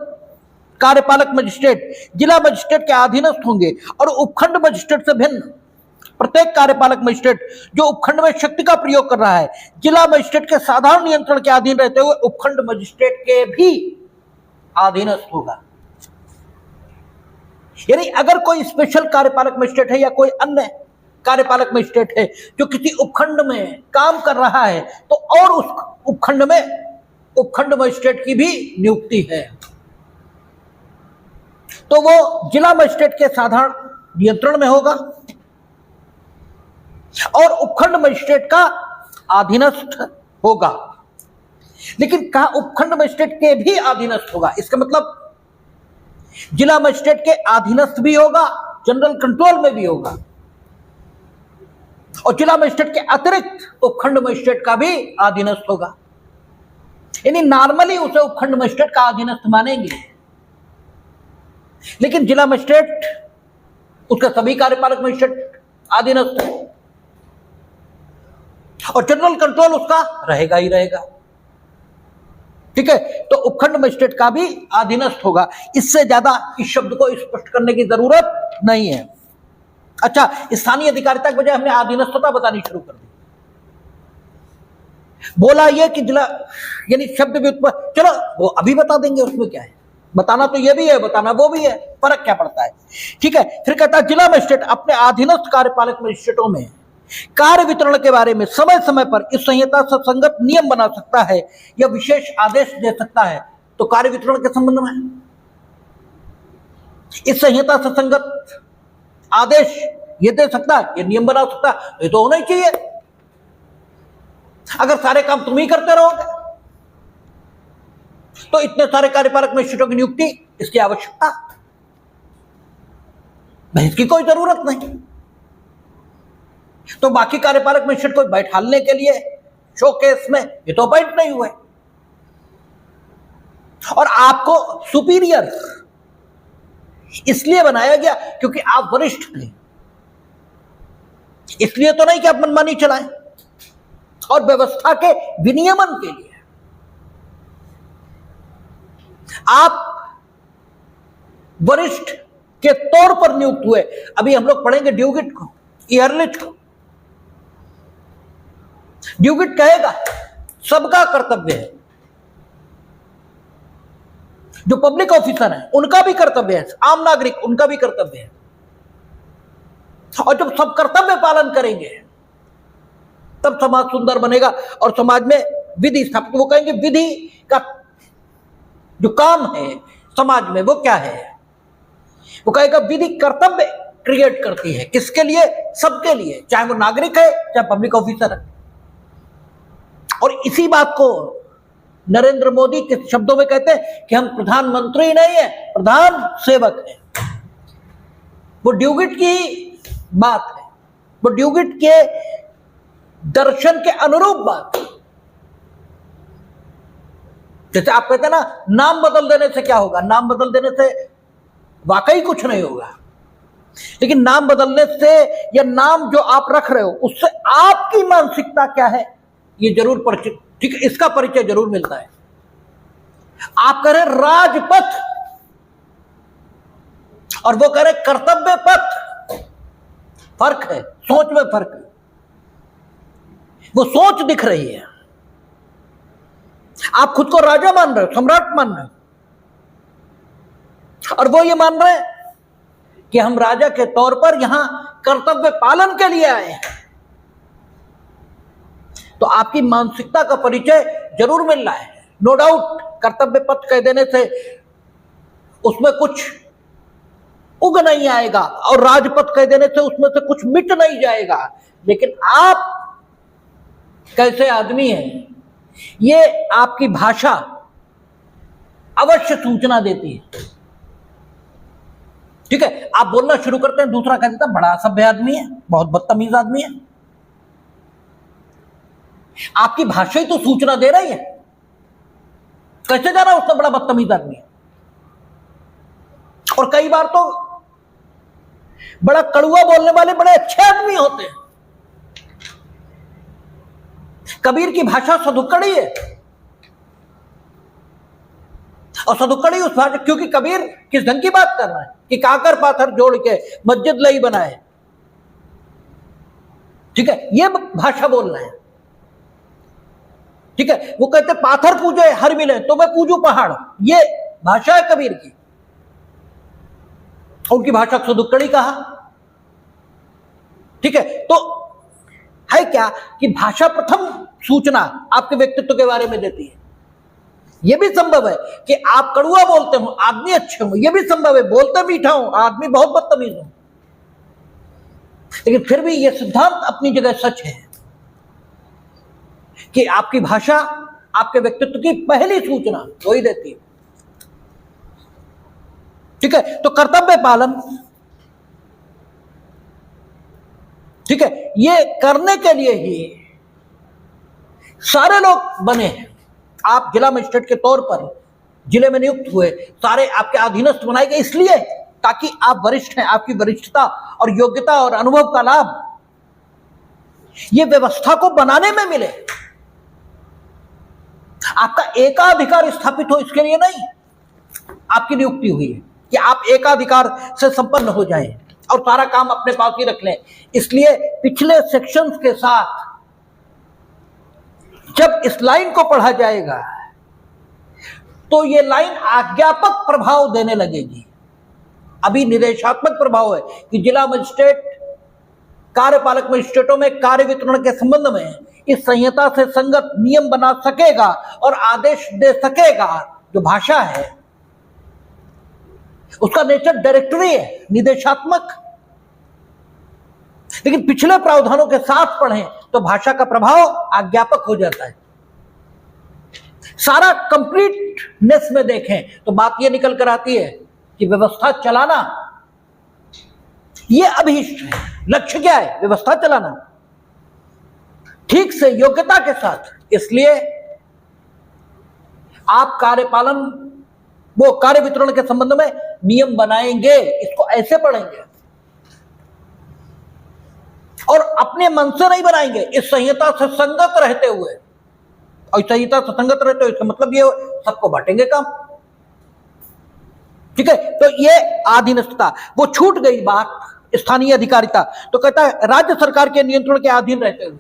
कार्यपालक मजिस्ट्रेट जिला मजिस्ट्रेट के अधीनस्थ होंगे और उपखंड मजिस्ट्रेट से भिन्न प्रत्येक कार्यपालक मजिस्ट्रेट जो उपखंड में शक्ति का प्रयोग कर रहा है जिला मजिस्ट्रेट के साधारण नियंत्रण के अधीन रहते हुए उपखंड मजिस्ट्रेट के भी अधीनस्थ होगा। यानी अगर कोई स्पेशल कार्यपालक मजिस्ट्रेट है या कोई अन्य कार्यपालक मजिस्ट्रेट है जो किसी उपखंड में काम कर रहा है तो और उस उपखंड में उपखंड मजिस्ट्रेट की भी नियुक्ति है, तो वो जिला मजिस्ट्रेट के साधारण नियंत्रण में होगा और उपखंड मजिस्ट्रेट का अधीनस्थ होगा। लेकिन कहा उपखंड मजिस्ट्रेट के भी अधीनस्थ होगा, इसका मतलब जिला मजिस्ट्रेट के अधीनस्थ भी होगा, जनरल कंट्रोल में भी होगा, और जिला मजिस्ट्रेट के अतिरिक्त उपखंड मजिस्ट्रेट का भी अधीनस्थ होगा। यानी नॉर्मली उसे उपखंड मजिस्ट्रेट का अधीनस्थ मानेंगे, लेकिन जिला मजिस्ट्रेट उसका सभी कार्यपालक मजिस्ट्रेट अधीनस्थ है, और जनरल कंट्रोल उसका रहेगा ही रहेगा। ठीक है, तो उपखंड मजिस्ट्रेट का भी अधीनस्थ होगा। इससे ज्यादा इस शब्द को स्पष्ट करने की जरूरत नहीं है। अच्छा, स्थानीय अधिकारिता के बजाय हमने अधीनस्थता बतानी शुरू कर दी। बोला यह कि जिला यानी शब्द भी उत्पन्न, चलो वो अभी बता देंगे, उसमें क्या है, बताना तो ये भी है, बताना वो भी है, फर्क क्या पड़ता है। ठीक है, फिर कहता है जिला मजिस्ट्रेट अपने अधीनस्थ कार्यपालक मजिस्ट्रेटों में कार्य वितरण के बारे में समय समय पर इस संहिता से संगत नियम बना सकता है या विशेष आदेश दे सकता है। तो कार्य वितरण के संबंध में इस संहिता से संगत आदेश ये दे सकता है, ये नियम बना सकता है, ये तो होना ही चाहिए। अगर सारे काम तुम ही करते रहोगे तो इतने सारे कार्यपालक मजिस्ट्रेटों की नियुक्ति, इसकी आवश्यकता, इसकी कोई जरूरत नहीं। तो बाकी कार्यपालक मजिस्ट्रेट को बैठालने के लिए शोकेस में ये तो अपॉइंट नहीं हुए, और आपको सुपीरियर इसलिए बनाया गया क्योंकि आप वरिष्ठ थे, इसलिए तो नहीं कि आप मनमानी चलाएं, और व्यवस्था के विनियमन के लिए आप वरिष्ठ के तौर पर नियुक्त हुए। अभी हम लोग पढ़ेंगे ड्यूगिट को, ईयरलिच को। ड्यूगिट कहेगा सबका कर्तव्य है, जो पब्लिक ऑफिसर है उनका भी कर्तव्य है, आम नागरिक उनका भी कर्तव्य है, और जब सब कर्तव्य पालन करेंगे तब समाज सुंदर बनेगा और समाज में विधि स्थापित। वो कहेंगे विधि का जो काम है समाज में वो क्या है, वो कहेगा विधि कर्तव्य क्रिएट करती है, किसके लिए, सबके लिए, चाहे वो नागरिक है चाहे पब्लिक ऑफिसर है। और इसी बात को नरेंद्र मोदी के शब्दों में कहते हैं कि हम प्रधानमंत्री नहीं है, प्रधान सेवक है। वो ड्यूगिट की बात है, वो ड्यूगिट के दर्शन के अनुरूप बात। जैसे आप कहते हैं ना, नाम बदल देने से क्या होगा, नाम बदल देने से वाकई कुछ नहीं होगा, लेकिन नाम बदलने से या नाम जो आप रख रहे हो उससे आपकी मानसिकता क्या है ये जरूर परिचय, ठीक है, इसका परिचय जरूर मिलता है। आप कह रहे राजपथ और वो कह रहे कर्तव्य पथ, फर्क है, सोच में फर्क है। वो सोच दिख रही है, आप खुद को राजा मान रहे हो, सम्राट मान रहे हो, और वो ये मान रहे हैं कि हम राजा के तौर पर यहां कर्तव्य पालन के लिए आए हैं। तो आपकी मानसिकता का परिचय जरूर मिल रहा है, नो डाउट। कर्तव्य पथ कह देने से उसमें कुछ उग नहीं आएगा, और राजपथ कह देने से उसमें से कुछ मिट नहीं जाएगा, लेकिन आप कैसे आदमी हैं ये आपकी भाषा अवश्य सूचना देती है। ठीक है, आप बोलना शुरू करते हैं, दूसरा कह देता बड़ा असभ्य आदमी है, बहुत बदतमीज आदमी है। आपकी भाषा ही तो सूचना दे रही है, कैसे जाना उसका बड़ा बदतमीज आदमी है। और कई बार तो बड़ा कड़ुआ बोलने वाले बड़े अच्छे आदमी होते हैं। कबीर की भाषा सदुक्कड़ी है, और सदुक्कड़ी उस भाषा, क्योंकि कबीर किस ढंग की बात कर रहा है कि काकर पाथर जोड़ के मस्जिद लई बनाए, ठीक है, ये भाषा बोल रहे हैं। ठीक है, वो कहते पाथर पूजे हर मिले तो मैं पूजू पहाड़, ये भाषा है कबीर की। उनकी भाषा को सदुक्कड़ी कहा। ठीक है, तो है क्या कि भाषा प्रथम सूचना आपके व्यक्तित्व के बारे में देती है। यह भी संभव है कि आप कड़ुआ बोलते हो, आदमी अच्छे हो, यह भी संभव है, बोलते मीठा हो, आदमी बहुत बदतमीज हो, लेकिन फिर भी यह सिद्धांत अपनी जगह सच है कि आपकी भाषा आपके व्यक्तित्व की पहली सूचना वही देती है। ठीक है, तो कर्तव्य पालन, ठीक है, ये करने के लिए ही सारे लोग बने हैं। आप जिला मजिस्ट्रेट के तौर पर जिले में नियुक्त हुए, सारे आपके अधीनस्थ बनाए गए इसलिए ताकि आप वरिष्ठ हैं, आपकी वरिष्ठता और योग्यता और अनुभव का लाभ ये व्यवस्था को बनाने में मिले। आपका एकाधिकार स्थापित हो इसके लिए नहीं आपकी नियुक्ति हुई है कि आप एकाधिकार से संपन्न हो जाएं और सारा काम अपने पास ही रख लें। इसलिए पिछले सेक्शंस के साथ जब इस लाइन को पढ़ा जाएगा तो ये लाइन आज्ञापक प्रभाव देने लगेगी। अभी निर्देशात्मक प्रभाव है कि जिला मजिस्ट्रेट कार्यपालक मजिस्ट्रेटों में कार्य वितरण के संबंध में इस संहिता से संगत नियम बना सकेगा और आदेश दे सकेगा। जो भाषा है उसका नेचर डायरेक्टरी है, निदेशात्मक, लेकिन पिछले प्रावधानों के साथ पढ़ें तो भाषा का प्रभाव आज्ञापक हो जाता है। सारा कंप्लीटनेस में देखें तो बात यह निकल कर आती है कि व्यवस्था चलाना यह अभीष्ट है। लक्ष्य क्या है? व्यवस्था चलाना ठीक से योग्यता के साथ। इसलिए आप कार्यपालन वो कार्य वितरण के संबंध में नियम बनाएंगे, इसको ऐसे पढ़ेंगे और अपने मन से नहीं बनाएंगे, इस संहिता से संगत रहते हुए। और संहिता से संगत रहते हुए इसका मतलब ये सबको बांटेंगे काम। ठीक है, तो ये अधीनस्थता वो छूट गई बात स्थानीय अधिकारिता। तो कहता है राज्य सरकार के नियंत्रण के अधीन रहते हुए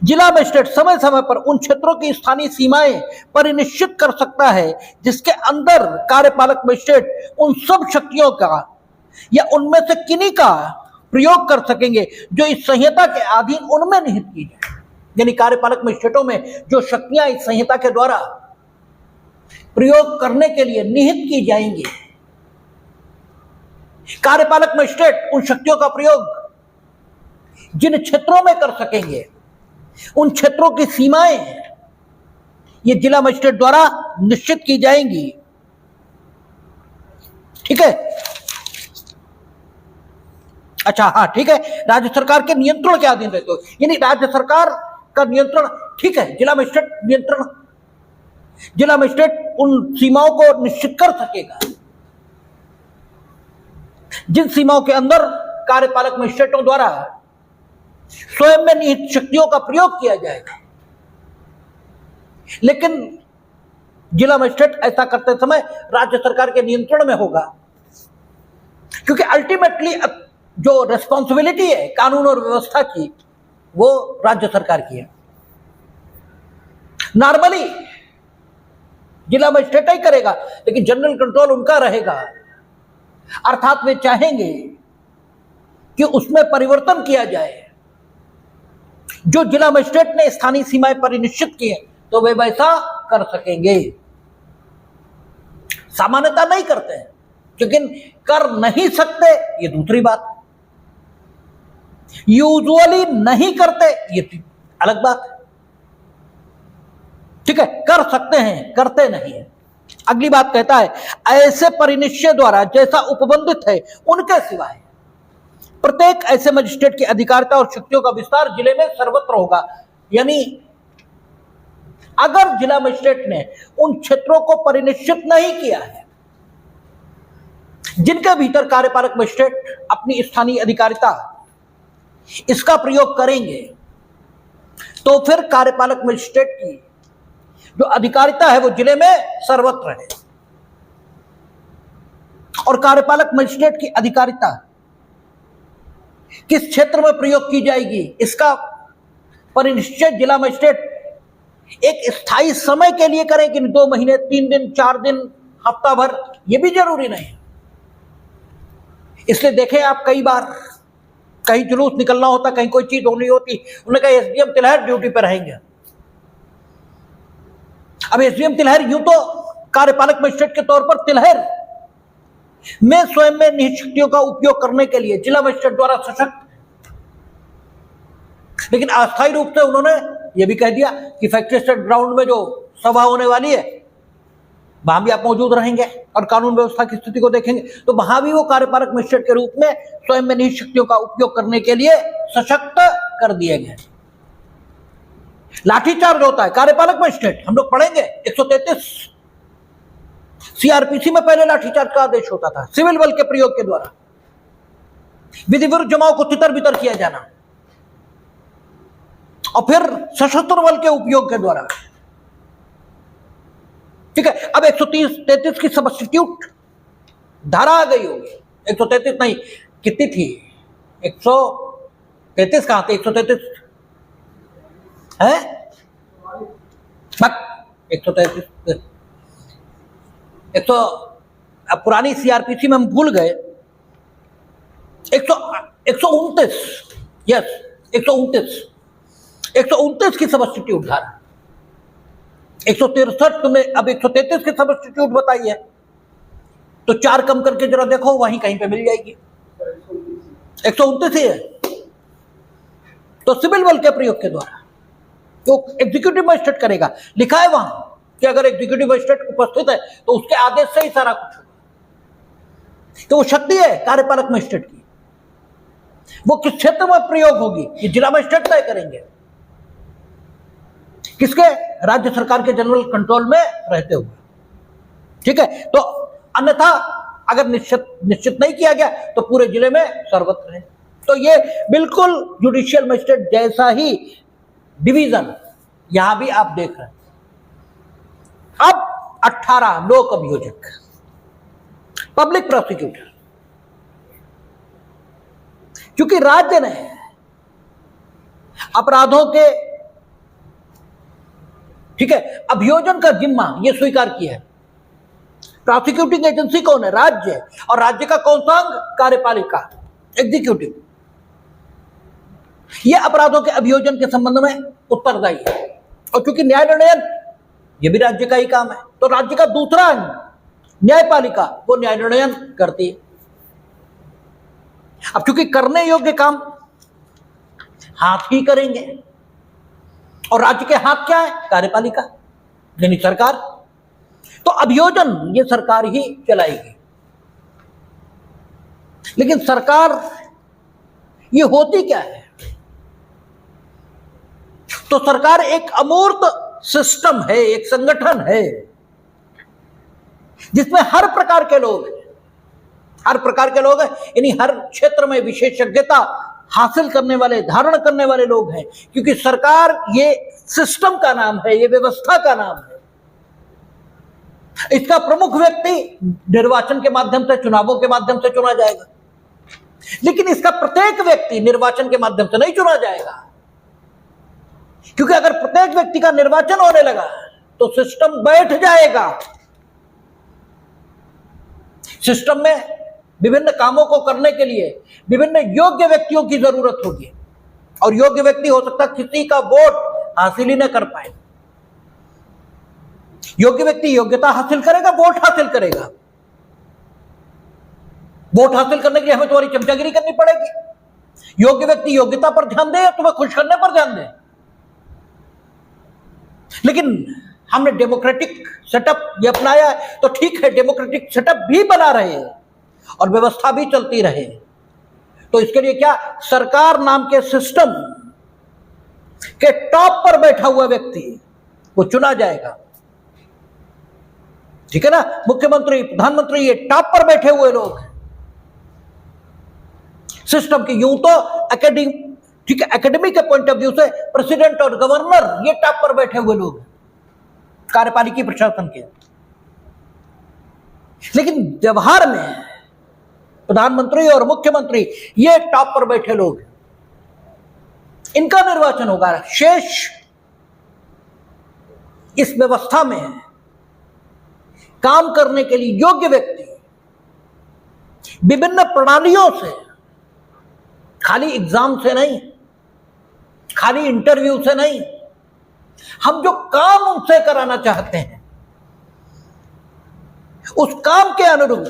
जिला मजिस्ट्रेट समय समय पर उन क्षेत्रों की स्थानीय सीमाएं परिनिश्चित कर सकता है जिसके अंदर कार्यपालक मजिस्ट्रेट उन सब शक्तियों का या उनमें से किन्हीं का प्रयोग कर सकेंगे जो इस संहिता के अधीन उनमें निहित की जाए। यानी कार्यपालक मजिस्ट्रेटों में जो शक्तियां इस संहिता के द्वारा प्रयोग करने के लिए निहित की जाएंगी, कार्यपालक मजिस्ट्रेट उन शक्तियों का प्रयोग जिन क्षेत्रों में कर सकेंगे, उन क्षेत्रों की सीमाएं ये जिला मजिस्ट्रेट द्वारा निश्चित की जाएंगी। ठीक है, अच्छा, हाँ ठीक है, राज्य सरकार के नियंत्रण के अधीन रहते हो, यानी राज्य सरकार का नियंत्रण। ठीक है, जिला मजिस्ट्रेट नियंत्रण, जिला मजिस्ट्रेट उन सीमाओं को निश्चित कर सकेगा जिन सीमाओं के अंदर कार्यपालक मजिस्ट्रेटों द्वारा स्वयं में निहित शक्तियों का प्रयोग किया जाएगा। लेकिन जिला मजिस्ट्रेट ऐसा करते समय राज्य सरकार के नियंत्रण में होगा, क्योंकि अल्टीमेटली जो रिस्पॉन्सिबिलिटी है कानून और व्यवस्था की वो राज्य सरकार की है। नॉर्मली जिला मजिस्ट्रेट ही करेगा, लेकिन जनरल कंट्रोल उनका रहेगा। अर्थात वे चाहेंगे कि उसमें परिवर्तन किया जाए। जो जिला मजिस्ट्रेट ने स्थानीय सीमाएं परिनिश्चित की हैं तो वे वैसा कर सकेंगे। सामान्यता नहीं करते हैं, लेकिन कर नहीं सकते ये दूसरी बात। यूजुअली नहीं करते ये अलग बात। ठीक है, कर सकते हैं, करते नहीं है। अगली बात कहता है ऐसे परिनिश्चय द्वारा जैसा उपबंधित है उनके सिवाय प्रत्येक ऐसे मजिस्ट्रेट की अधिकारिता और शक्तियों का विस्तार जिले में सर्वत्र होगा। यानी अगर जिला मजिस्ट्रेट ने उन क्षेत्रों को परिनिश्चित नहीं किया है जिनके भीतर कार्यपालक मजिस्ट्रेट अपनी स्थानीय अधिकारिता इसका प्रयोग करेंगे, तो फिर कार्यपालक मजिस्ट्रेट की जो अधिकारिता है वो जिले में सर्वत्र है। और कार्यपालक मजिस्ट्रेट की अधिकारिता किस क्षेत्र में प्रयोग की जाएगी इसका परिनिश्चय जिला मजिस्ट्रेट एक स्थायी समय के लिए करें कि 2 महीने, 3 दिन, 4 दिन, हफ्ता भर, यह भी जरूरी नहीं। इसलिए देखें आप कई बार कहीं जुलूस निकलना होता, कहीं कोई चीज होनी होती, उन्होंने कहा एसडीएम तिलहर ड्यूटी पर रहेंगे। अब एसडीएम तिलहर यूं तो कार्यपालक मजिस्ट्रेट के तौर पर तिलहर में स्वयं में निहित शक्तियों का उपयोग करने के लिए जिला मजिस्ट्रेट द्वारा सशक्त, लेकिन अस्थायी रूप से उन्होंने यह भी कह दिया कि फैक्ट्री स्टेट ग्राउंड में जो सभा होने वाली है वहां भी आप मौजूद रहेंगे और कानून व्यवस्था की स्थिति को देखेंगे, तो वहां भी वो कार्यपालक मजिस्ट्रेट के रूप में स्वयं में निहित शक्तियों का उपयोग करने के लिए सशक्त कर दिए गए। लाठीचार्ज होता है कार्यपालक मजिस्ट्रेट, हम लोग पढ़ेंगे 133 सीआरपीसी में पहले लाठीचार्ज का आदेश होता था, सिविल बल के प्रयोग के द्वारा विधि विरुद्ध जमाओं को तितर बितर किया जाना, और फिर सशस्त्र बल के उपयोग के द्वारा। ठीक है, अब 133 की सब्स्टिट्यूट धारा आ गई होगी, 133 नहीं, कितनी थी, 133 कहां थे, 133 है 133 अब पुरानी सीआरपीसी में हम भूल गए, 129 यस 129 की सब्स्टिट्यूट धारा, 163 तुमने अब 133 की सब्स्टिट्यूट बताई है, तो 4 कम करके जरा देखो, वहीं कहीं पे मिल जाएगी, 129 ही है। तो सिविल बल के प्रयोग के द्वारा तो एग्जीक्यूटिव मजिस्ट्रेट करेगा, लिखा है वहां कि अगर एग्जीक्यूटिव मजिस्ट्रेट उपस्थित है तो उसके आदेश से ही सारा कुछ होगा, तो वो शक्ति है कार्यपालक मजिस्ट्रेट की, वो किस क्षेत्र में प्रयोग होगी ये जिला मजिस्ट्रेट तय करेंगे, किसके, राज्य सरकार के जनरल कंट्रोल में रहते हुए। ठीक है, तो अन्यथा अगर निश्चित नहीं किया गया तो पूरे जिले में सर्वत्र है। तो ये बिल्कुल जुडिशियल मजिस्ट्रेट जैसा ही डिवीजन यहां भी आप देख रहे हैं। अब 18 लोक अभियोजक, पब्लिक प्रोसिक्यूटर, क्योंकि राज्य ने अपराधों के ठीक है अभियोजन का जिम्मा यह स्वीकार किया है। प्रोसिक्यूटिंग एजेंसी कौन है, राज्य, और राज्य का कौन सा अंग, कार्यपालिका एग्जीक्यूटिव, यह अपराधों के अभियोजन के संबंध में उत्तरदायी है। और क्योंकि न्याय निर्णयन यह भी राज्य का ही काम है, तो राज्य का दूसरा अंग न्यायपालिका वो न्याय निर्णयन करती है। अब क्योंकि करने योग्य काम हाथ ही करेंगे, और राज्य के हाथ क्या है, कार्यपालिका यानी सरकार, तो अभियोजन ये सरकार ही चलाएगी। लेकिन सरकार ये होती क्या है, तो सरकार एक अमूर्त सिस्टम है, एक संगठन है जिसमें हर प्रकार के लोग हैं, यानी हर क्षेत्र में विशेषज्ञता हासिल करने वाले, धारण करने वाले लोग हैं। क्योंकि सरकार ये सिस्टम का नाम है, ये व्यवस्था का नाम है। इसका प्रमुख व्यक्ति निर्वाचन के माध्यम से, चुनावों के माध्यम से चुना जाएगा, लेकिन इसका प्रत्येक व्यक्ति निर्वाचन के माध्यम से नहीं चुना जाएगा। क्योंकि अगर प्रत्येक व्यक्ति का निर्वाचन होने लगा तो सिस्टम बैठ जाएगा। सिस्टम में विभिन्न कामों को करने के लिए विभिन्न योग्य व्यक्तियों की जरूरत होगी, और योग्य व्यक्ति हो सकता किसी का वोट हासिल ही न कर पाए। योग्य व्यक्ति योग्यता हासिल करेगा, वोट हासिल करेगा। वोट हासिल करने के लिए हमें तुम्हारी चमचागिरी करनी पड़ेगी। योग्य व्यक्ति योग्यता पर ध्यान दे, तुम्हें खुश करने पर ध्यान दे। लेकिन हमने डेमोक्रेटिक सेटअप ये अपनाया है, तो ठीक है, डेमोक्रेटिक सेटअप भी बना रहे और व्यवस्था भी चलती रहे। तो इसके लिए क्या, सरकार नाम के सिस्टम के टॉप पर बैठा हुआ व्यक्ति वो चुना जाएगा। ठीक है ना, मुख्यमंत्री, प्रधानमंत्री, ये टॉप पर बैठे हुए लोग सिस्टम की। यूं तो एकेडमी के पॉइंट ऑफ व्यू से प्रेसिडेंट और गवर्नर ये टॉप पर बैठे हुए लोग कार्यपालिकी प्रशासन के, लेकिन व्यवहार में प्रधानमंत्री और मुख्यमंत्री ये टॉप पर बैठे लोग, इनका निर्वाचन होगा। शेष इस व्यवस्था में काम करने के लिए योग्य व्यक्ति विभिन्न प्रणालियों से, खाली एग्जाम से नहीं, खाली इंटरव्यू से नहीं, हम जो काम उनसे कराना चाहते हैं उस काम के अनुरूप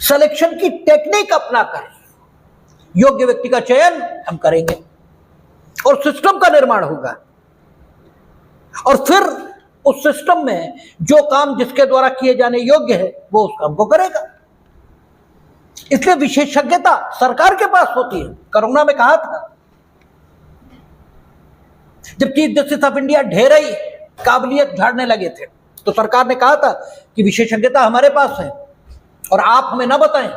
सिलेक्शन की टेक्निक अपनाकर योग्य व्यक्ति का चयन हम करेंगे और सिस्टम का निर्माण होगा। और फिर उस सिस्टम में जो काम जिसके द्वारा किए जाने योग्य है वो उस काम को करेगा। इसलिए विशेषज्ञता सरकार के पास होती है। कोरोना में कहा था, जब चीफ जस्टिस ऑफ इंडिया ढेर ही काबिलियत झाड़ने लगे थे तो सरकार ने कहा था कि विशेषज्ञता हमारे पास है और आप हमें ना बताएं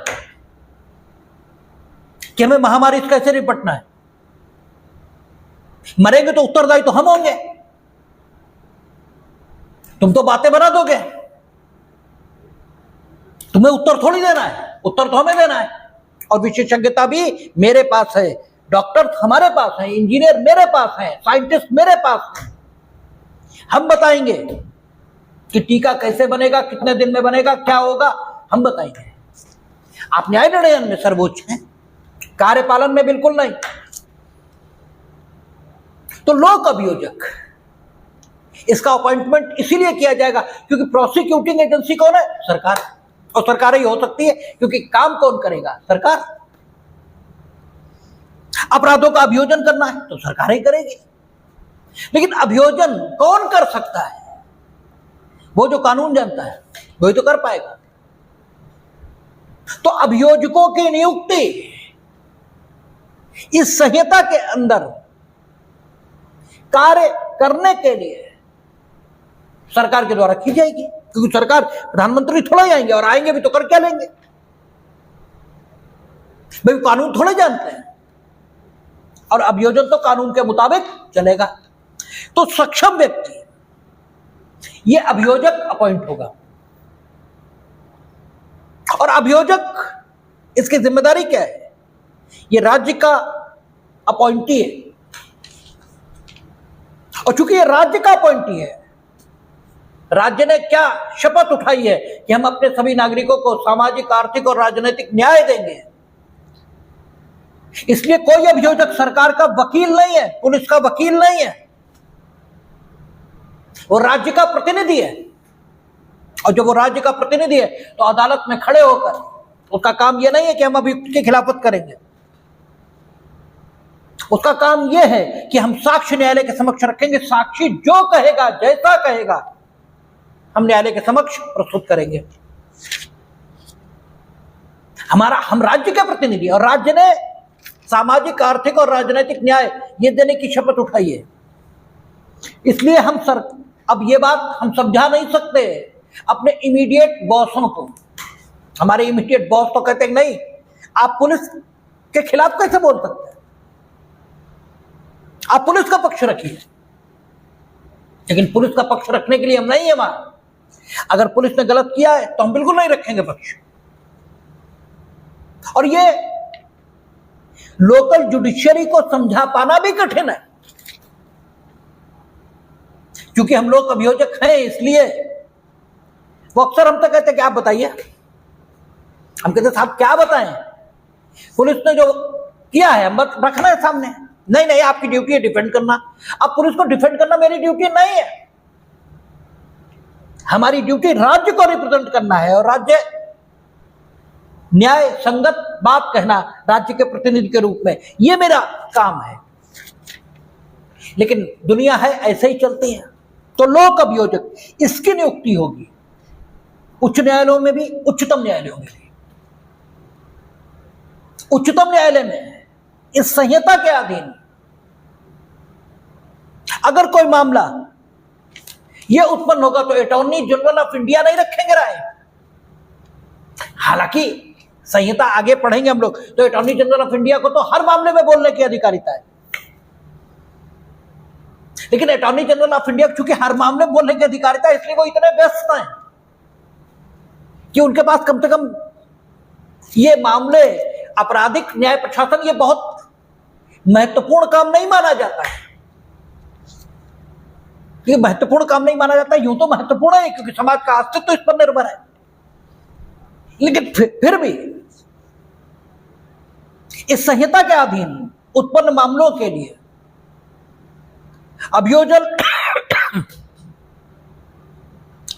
कि हमें महामारी से कैसे निपटना है। मरेंगे तो उत्तरदायी तो हम होंगे, तुम तो बातें बना दोगे, तुम्हें उत्तर थोड़ी देना है, उत्तर तो हमें देना है। और विशेषज्ञता भी मेरे पास है, डॉक्टर हमारे पास हैं, इंजीनियर मेरे पास हैं, साइंटिस्ट मेरे पास हैं। हम बताएंगे कि टीका कैसे बनेगा, कितने दिन में बनेगा, क्या होगा, हम बताएंगे। आप न्याय निर्णय में सर्वोच्च हैं, कार्यपालन में बिल्कुल नहीं। तो लोक अभियोजक, इसका अपॉइंटमेंट इसीलिए किया जाएगा क्योंकि प्रोसिक्यूटिंग एजेंसी कौन है? सरकार। और सरकार ही हो सकती है क्योंकि काम कौन करेगा? सरकार। अपराधों का अभियोजन करना है तो सरकार ही करेगी। लेकिन अभियोजन कौन कर सकता है? वो जो कानून जानता है वही तो कर पाएगा। तो अभियोजकों की नियुक्ति इस संहिता के अंदर कार्य करने के लिए सरकार के द्वारा की जाएगी, क्योंकि सरकार, प्रधानमंत्री थोड़ा ही आएंगे, और आएंगे भी तो कर क्या लेंगे? भाई कानून थोड़े जानते हैं, और अभियोजन तो कानून के मुताबिक चलेगा। तो सक्षम व्यक्ति ये अभियोजक अपॉइंट होगा, और अभियोजक इसकी जिम्मेदारी क्या है? ये राज्य का अपॉइंटी है, और चूंकि ये राज्य का अपॉइंटी है, राज्य ने क्या शपथ उठाई है कि हम अपने सभी नागरिकों को सामाजिक, आर्थिक और राजनीतिक न्याय देंगे। इसलिए कोई अभियोजक सरकार का वकील नहीं है, पुलिस का वकील नहीं है, वो राज्य का प्रतिनिधि है। और जब वो राज्य का प्रतिनिधि है तो अदालत में खड़े होकर उसका काम यह नहीं है कि हम अभियुक्त की खिलाफत करेंगे, उसका काम यह है कि हम साक्ष्य न्यायालय के समक्ष रखेंगे, साक्षी जो कहेगा, जैसा कहेगा, हम न्यायालय के समक्ष प्रस्तुत करेंगे। हम राज्य के प्रतिनिधि, और राज्य ने सामाजिक, आर्थिक और राजनीतिक न्याय ये देने की शपथ उठाई है। इसलिए अब ये बात हम समझा नहीं सकते अपने इमीडिएट बॉसों को। हमारे इमीडिएट बॉस तो कहते हैं नहीं, आप पुलिस के खिलाफ कैसे बोल सकते हैं, आप पुलिस का पक्ष रखिए। लेकिन पुलिस का पक्ष रखने के लिए हम नहीं है वहां। अगर पुलिस ने गलत किया है तो हम बिल्कुल नहीं रखेंगे पक्ष। और ये लोकल जुडिशियरी को समझा पाना भी कठिन है, क्योंकि हम लोग अभियोजक हैं। इसलिए वो अक्सर हम तक कहते हैं कि आप बताइए। हम कहते साहब क्या बताएं, पुलिस ने जो किया है मत रखना है सामने। नहीं नहीं, आपकी ड्यूटी है डिफेंड करना। अब पुलिस को डिफेंड करना मेरी ड्यूटी नहीं है। हमारी ड्यूटी राज्य को रिप्रेजेंट करना है, और राज्य न्याय संगत बात कहना राज्य के प्रतिनिधि के रूप में, यह मेरा काम है। लेकिन दुनिया है ऐसे ही चलती है। तो लोक अभियोजक, इसकी नियुक्ति होगी उच्च न्यायालयों में भी, उच्चतम न्यायालयों में भी। उच्चतम न्यायालय में इस संहिता के अधीन अगर कोई मामला यह उत्पन्न होगा तो अटॉर्नी जनरल ऑफ इंडिया नहीं रखेंगे राय। हालांकि संहिता आगे पढ़ेंगे हम लोग तो अटॉर्नी जनरल ऑफ इंडिया को तो हर मामले में बोलने की अधिकारिता है। लेकिन अटॉर्नी जनरल ऑफ इंडिया चूंकि हर मामले में बोलने की अधिकारिता है, इसलिए वो इतने व्यस्त हैं कि उनके पास कम से कम ये मामले, आपराधिक न्याय प्रशासन, ये बहुत महत्वपूर्ण काम नहीं माना जाता है। ये महत्वपूर्ण काम नहीं माना जाता है, यूं तो महत्वपूर्ण है क्योंकि समाज का अस्तित्व इस पर निर्भर है। लेकिन फिर भी इस संहिता के अधीन उत्पन्न मामलों के लिए अभियोजन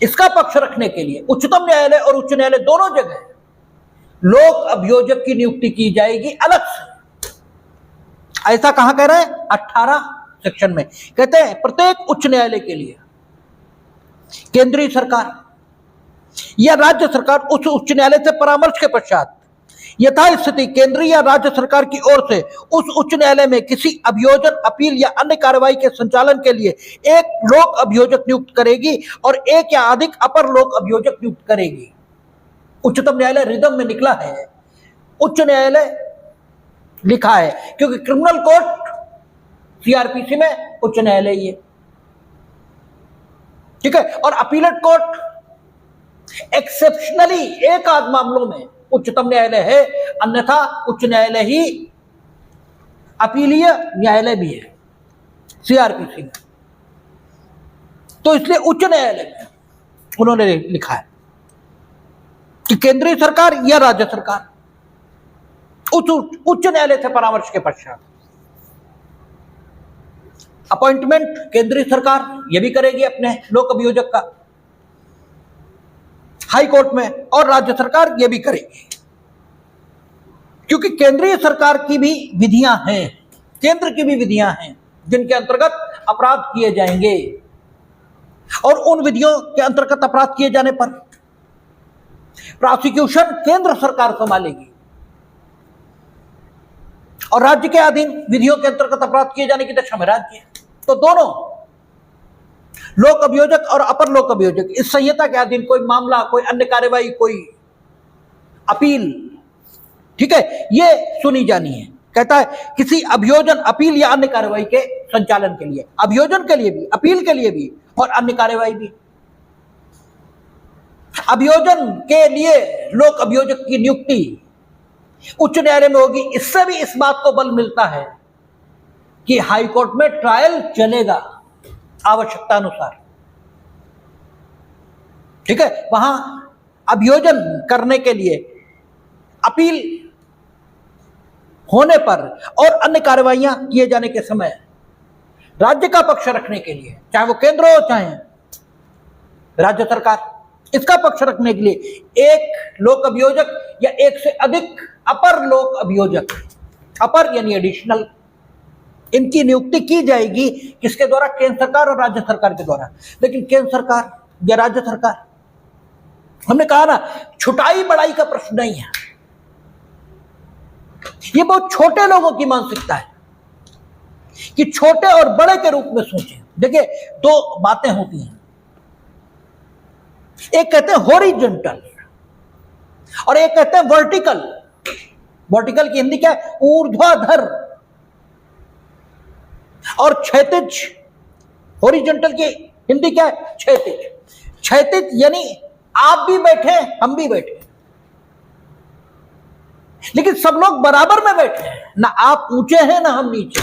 इसका पक्ष रखने के लिए उच्चतम न्यायालय और उच्च न्यायालय दोनों जगह लोक अभियोजक की नियुक्ति की जाएगी अलग से। ऐसा कहां कह रहे हैं? 18 सेक्शन में कहते हैं प्रत्येक उच्च न्यायालय के लिए केंद्रीय सरकार या राज्य सरकार उस उच्च न्यायालय से परामर्श के पश्चात यथास्थिति केंद्रीय या राज्य सरकार की ओर से उस उच्च न्यायालय में किसी अभियोजन, अपील या अन्य कार्रवाई के संचालन के लिए एक लोक अभियोजक नियुक्त करेगी और एक या अधिक अपर लोक अभियोजक नियुक्त करेगी। उच्चतम न्यायालय रिदम में निकला है, उच्च न्यायालय लिखा है, क्योंकि क्रिमिनल कोर्ट सीआरपीसी में उच्च न्यायालय ही है, ठीक है। और अपीलेट कोर्ट एक्सेप्शनली एक आध मामलों में उच्चतम न्यायालय है, अन्यथा उच्च न्यायालय ही अपीलीय न्यायालय भी है सीआरपीसी में। तो इसलिए उच्च न्यायालय में उन्होंने लिखा है कि केंद्रीय सरकार या राज्य सरकार उच्च न्यायालय से परामर्श के पश्चात अपॉइंटमेंट केंद्रीय सरकार यह भी करेगी अपने लोक अभियोजक का हाई कोर्ट में, और राज्य सरकार यह भी करेगी, क्योंकि केंद्रीय सरकार की भी विधियां हैं, केंद्र की भी विधियां हैं जिनके अंतर्गत अपराध किए जाएंगे, और उन विधियों के अंतर्गत अपराध किए जाने पर प्रोसिक्यूशन केंद्र सरकार संभालेगी और राज्य के अधीन विधियों के अंतर्गत अपराध किए जाने की दशा में राज्य। तो दोनों लोक अभियोजक और अपर लोक अभियोजक इस संहिता के अधीन कोई मामला, कोई अन्य कार्यवाही, कोई अपील, ठीक है, ये सुनी जानी है। कहता है किसी अभियोजन, अपील या अन्य कार्यवाही के संचालन के लिए, अभियोजन के लिए भी, अपील के लिए भी और अन्य कार्यवाही भी। अभियोजन के लिए लोक अभियोजक की नियुक्ति उच्च न्यायालय में होगी। इससे भी इस बात को बल मिलता है कि हाई कोर्ट में ट्रायल चलेगा आवश्यकता अनुसार, ठीक है। वहां अभियोजन करने के लिए, अपील होने पर और अन्य कार्रवाइयां किए जाने के समय राज्य का पक्ष रखने के लिए, चाहे वो केंद्र हो चाहे राज्य सरकार, इसका पक्ष रखने के लिए एक लोक अभियोजक या एक से अधिक अपर लोक अभियोजक, अपर यानी एडिशनल, इनकी नियुक्ति की जाएगी। किसके द्वारा? केंद्र सरकार और राज्य सरकार के द्वारा। लेकिन केंद्र सरकार या राज्य सरकार, हमने कहा ना, छुटाई बढ़ाई का प्रश्न नहीं है, ये बहुत छोटे लोगों की मानसिकता है कि छोटे और बड़े के रूप में सोचें। देखिए, दो बातें होती हैं, एक कहते हैं हॉरिजॉन्टल और एक कहते हैं वर्टिकल। वर्टिकल की हिंदी क्या है? ऊर्ध्वाधर। और क्षैतिज, हॉरिजॉन्टल की हिंदी क्या है? क्षैतिज। क्षैतिज यानी आप भी बैठे, हम भी बैठे, लेकिन सब लोग बराबर में बैठे हैं, ना आप ऊंचे हैं ना हम नीचे।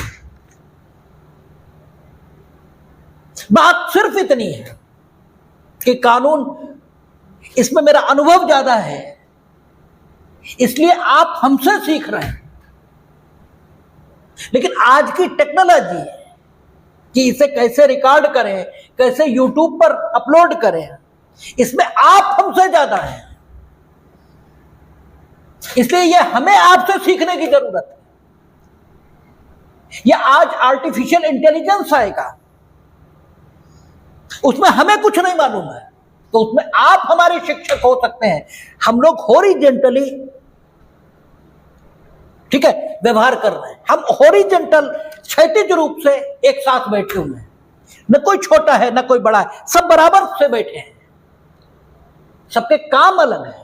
बात सिर्फ इतनी है कि कानून, इसमें मेरा अनुभव ज्यादा है, इसलिए आप हमसे सीख रहे हैं। लेकिन आज की टेक्नोलॉजी कि इसे कैसे रिकॉर्ड करें, कैसे यूट्यूब पर अपलोड करें, इसमें आप हमसे ज्यादा हैं, इसलिए यह हमें आपसे सीखने की जरूरत है। यह आज आर्टिफिशियल इंटेलिजेंस आएगा, उसमें हमें कुछ नहीं मालूम है, तो उसमें आप हमारे शिक्षक हो सकते हैं। हम लोग हॉरिजॉन्टली, ठीक है, व्यवहार कर रहे हैं। हम हॉरिजॉन्टल, क्षैतिज रूप से एक साथ बैठे हुए हैं, न कोई छोटा है न कोई बड़ा है, सब बराबर से बैठे हैं। सबके काम अलग है,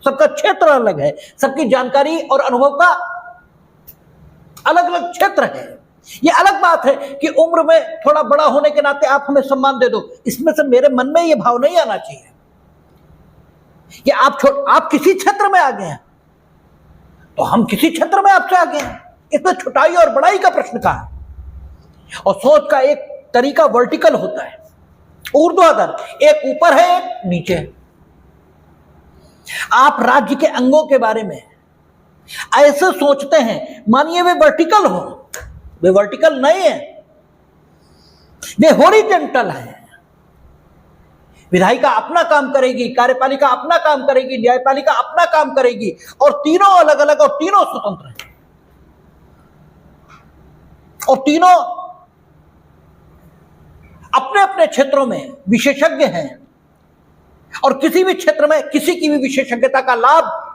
सबका क्षेत्र अलग है, सबकी जानकारी और अनुभव का अलग अलग क्षेत्र है। यह अलग बात है कि उम्र में थोड़ा बड़ा होने के नाते आप हमें सम्मान दे दो, इसमें से मेरे मन में यह भाव नहीं आना चाहिए कि आप किसी क्षेत्र में आगे हैं तो हम किसी क्षेत्र में आपसे आगे हैं। इसमें छुटाई और बड़ाई का प्रश्न कहां है? और सोच का एक तरीका वर्टिकल होता है, ऊर्ध्वाधर, एक ऊपर है एक नीचे है। आप राज्य के अंगों के बारे में ऐसे सोचते हैं, मानिए वे वर्टिकल हो, वे वर्टिकल नहीं है, वे हॉरिजॉन्टल है। विधायिका अपना काम करेगी, कार्यपालिका अपना काम करेगी, न्यायपालिका अपना काम करेगी, और तीनों अलग अलग और तीनों स्वतंत्र हैं, और तीनों अपने अपने क्षेत्रों में विशेषज्ञ हैं और किसी भी क्षेत्र में किसी की भी विशेषज्ञता का लाभ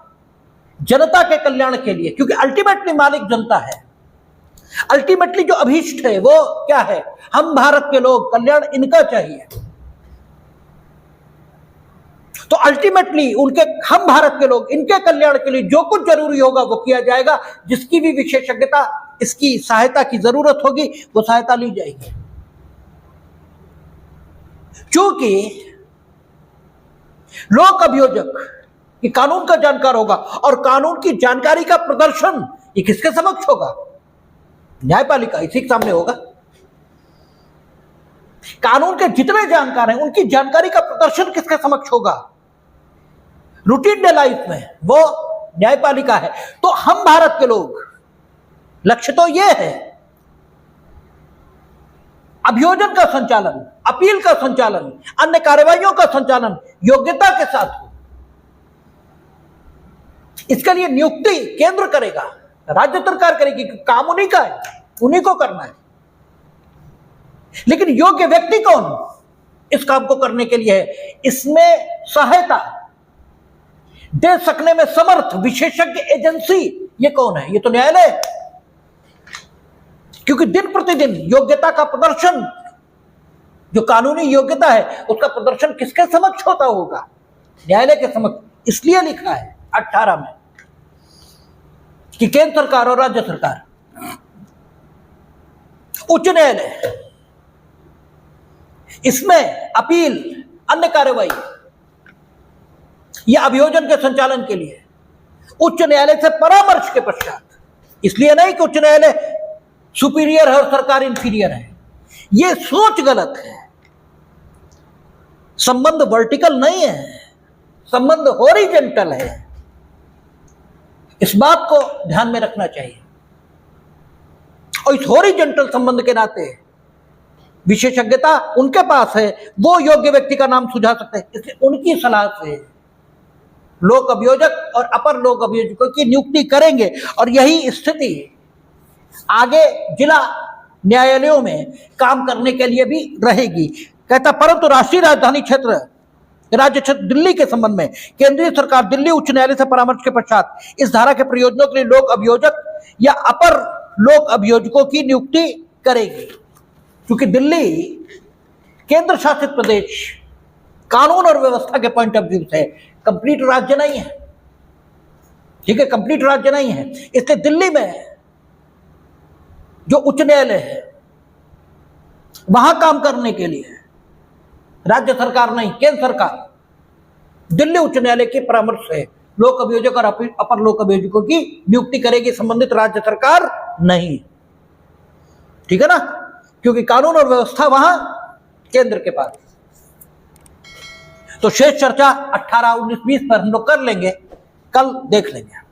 जनता के कल्याण के लिए, क्योंकि अल्टीमेटली मालिक जनता है, अल्टीमेटली जो अभीष्ट है वो क्या है, हम भारत के लोग, कल्याण इनका चाहिए। तो अल्टीमेटली उनके, हम भारत के लोग, इनके कल्याण के लिए जो कुछ जरूरी होगा वो किया जाएगा। जिसकी भी विशेषज्ञता, इसकी सहायता की जरूरत होगी वो सहायता ली जाएगी। क्योंकि लोक अभियोजक कि कानून का जानकार होगा और कानून की जानकारी का प्रदर्शन ये किसके समक्ष होगा? न्यायपालिका, इसी के सामने होगा। कानून के जितने जानकार हैं उनकी जानकारी का प्रदर्शन किसके समक्ष होगा? रूटीन डे लाइफ में वो न्यायपालिका है। तो हम भारत के लोग, लक्ष्य तो यह है अभियोजन का संचालन, अपील का संचालन, अन्य कार्यवाहियों का संचालन योग्यता के साथ हो। इसके लिए नियुक्ति केंद्र करेगा, राज्य सरकार करेगी, काम उन्हीं का है, उन्हीं को करना है। लेकिन योग्य व्यक्ति कौन इस काम को करने के लिए है, इसमें सहायता दे सकने में समर्थ विशेषज्ञ एजेंसी ये कौन है? ये तो न्यायालय है। क्योंकि दिन प्रतिदिन योग्यता का प्रदर्शन, जो कानूनी योग्यता है उसका प्रदर्शन किसके समक्ष होता होगा? न्यायालय के समक्ष। इसलिए लिखा है 18 में कि केंद्र सरकार और राज्य सरकार, उच्च न्यायालय, इसमें अपील, अन्य कार्यवाही या अभियोजन के संचालन के लिए उच्च न्यायालय से परामर्श के पश्चात, इसलिए नहीं कि उच्च न्यायालय सुपीरियर है और सरकार इंफीरियर है, यह सोच गलत है। संबंध वर्टिकल नहीं है, संबंध हॉरिजॉन्टल है। इस बात को ध्यान में रखना चाहिए। और इस हॉरिजॉन्टल संबंध के नाते विशेषज्ञता उनके पास है, वो योग्य व्यक्ति का नाम सुझा सकते हैं। इसलिए उनकी सलाह से लोक अभियोजक और अपर लोक अभियोजकों की नियुक्ति करेंगे। और यही स्थिति आगे जिला न्यायालयों में काम करने के लिए भी रहेगी। कहता, परंतु राष्ट्रीय राजधानी क्षेत्र, राज्य क्षेत्र दिल्ली के संबंध में केंद्रीय सरकार दिल्ली उच्च न्यायालय से परामर्श के पश्चात इस धारा के प्रयोजनों के लिए लोक अभियोजक या अपर लोक अभियोजकों की नियुक्ति करेगी। क्योंकि दिल्ली केंद्र शासित प्रदेश कानून और व्यवस्था के पॉइंट ऑफ व्यू से कंप्लीट राज्य नहीं है, ठीक है, कंप्लीट राज्य नहीं है। इसलिए दिल्ली में जो उच्च न्यायालय है वहां काम करने के लिए राज्य सरकार नहीं, केंद्र सरकार दिल्ली उच्च न्यायालय के परामर्श से लोक अभियोजक और अपर लोक अभियोजकों की नियुक्ति करेगी, संबंधित राज्य सरकार नहीं। ठीक है ना? क्योंकि कानून और व्यवस्था वहां केंद्र के पास। तो शेष चर्चा 18, 19, 20 पर हम लोग कर लेंगे, कल देख लेंगे।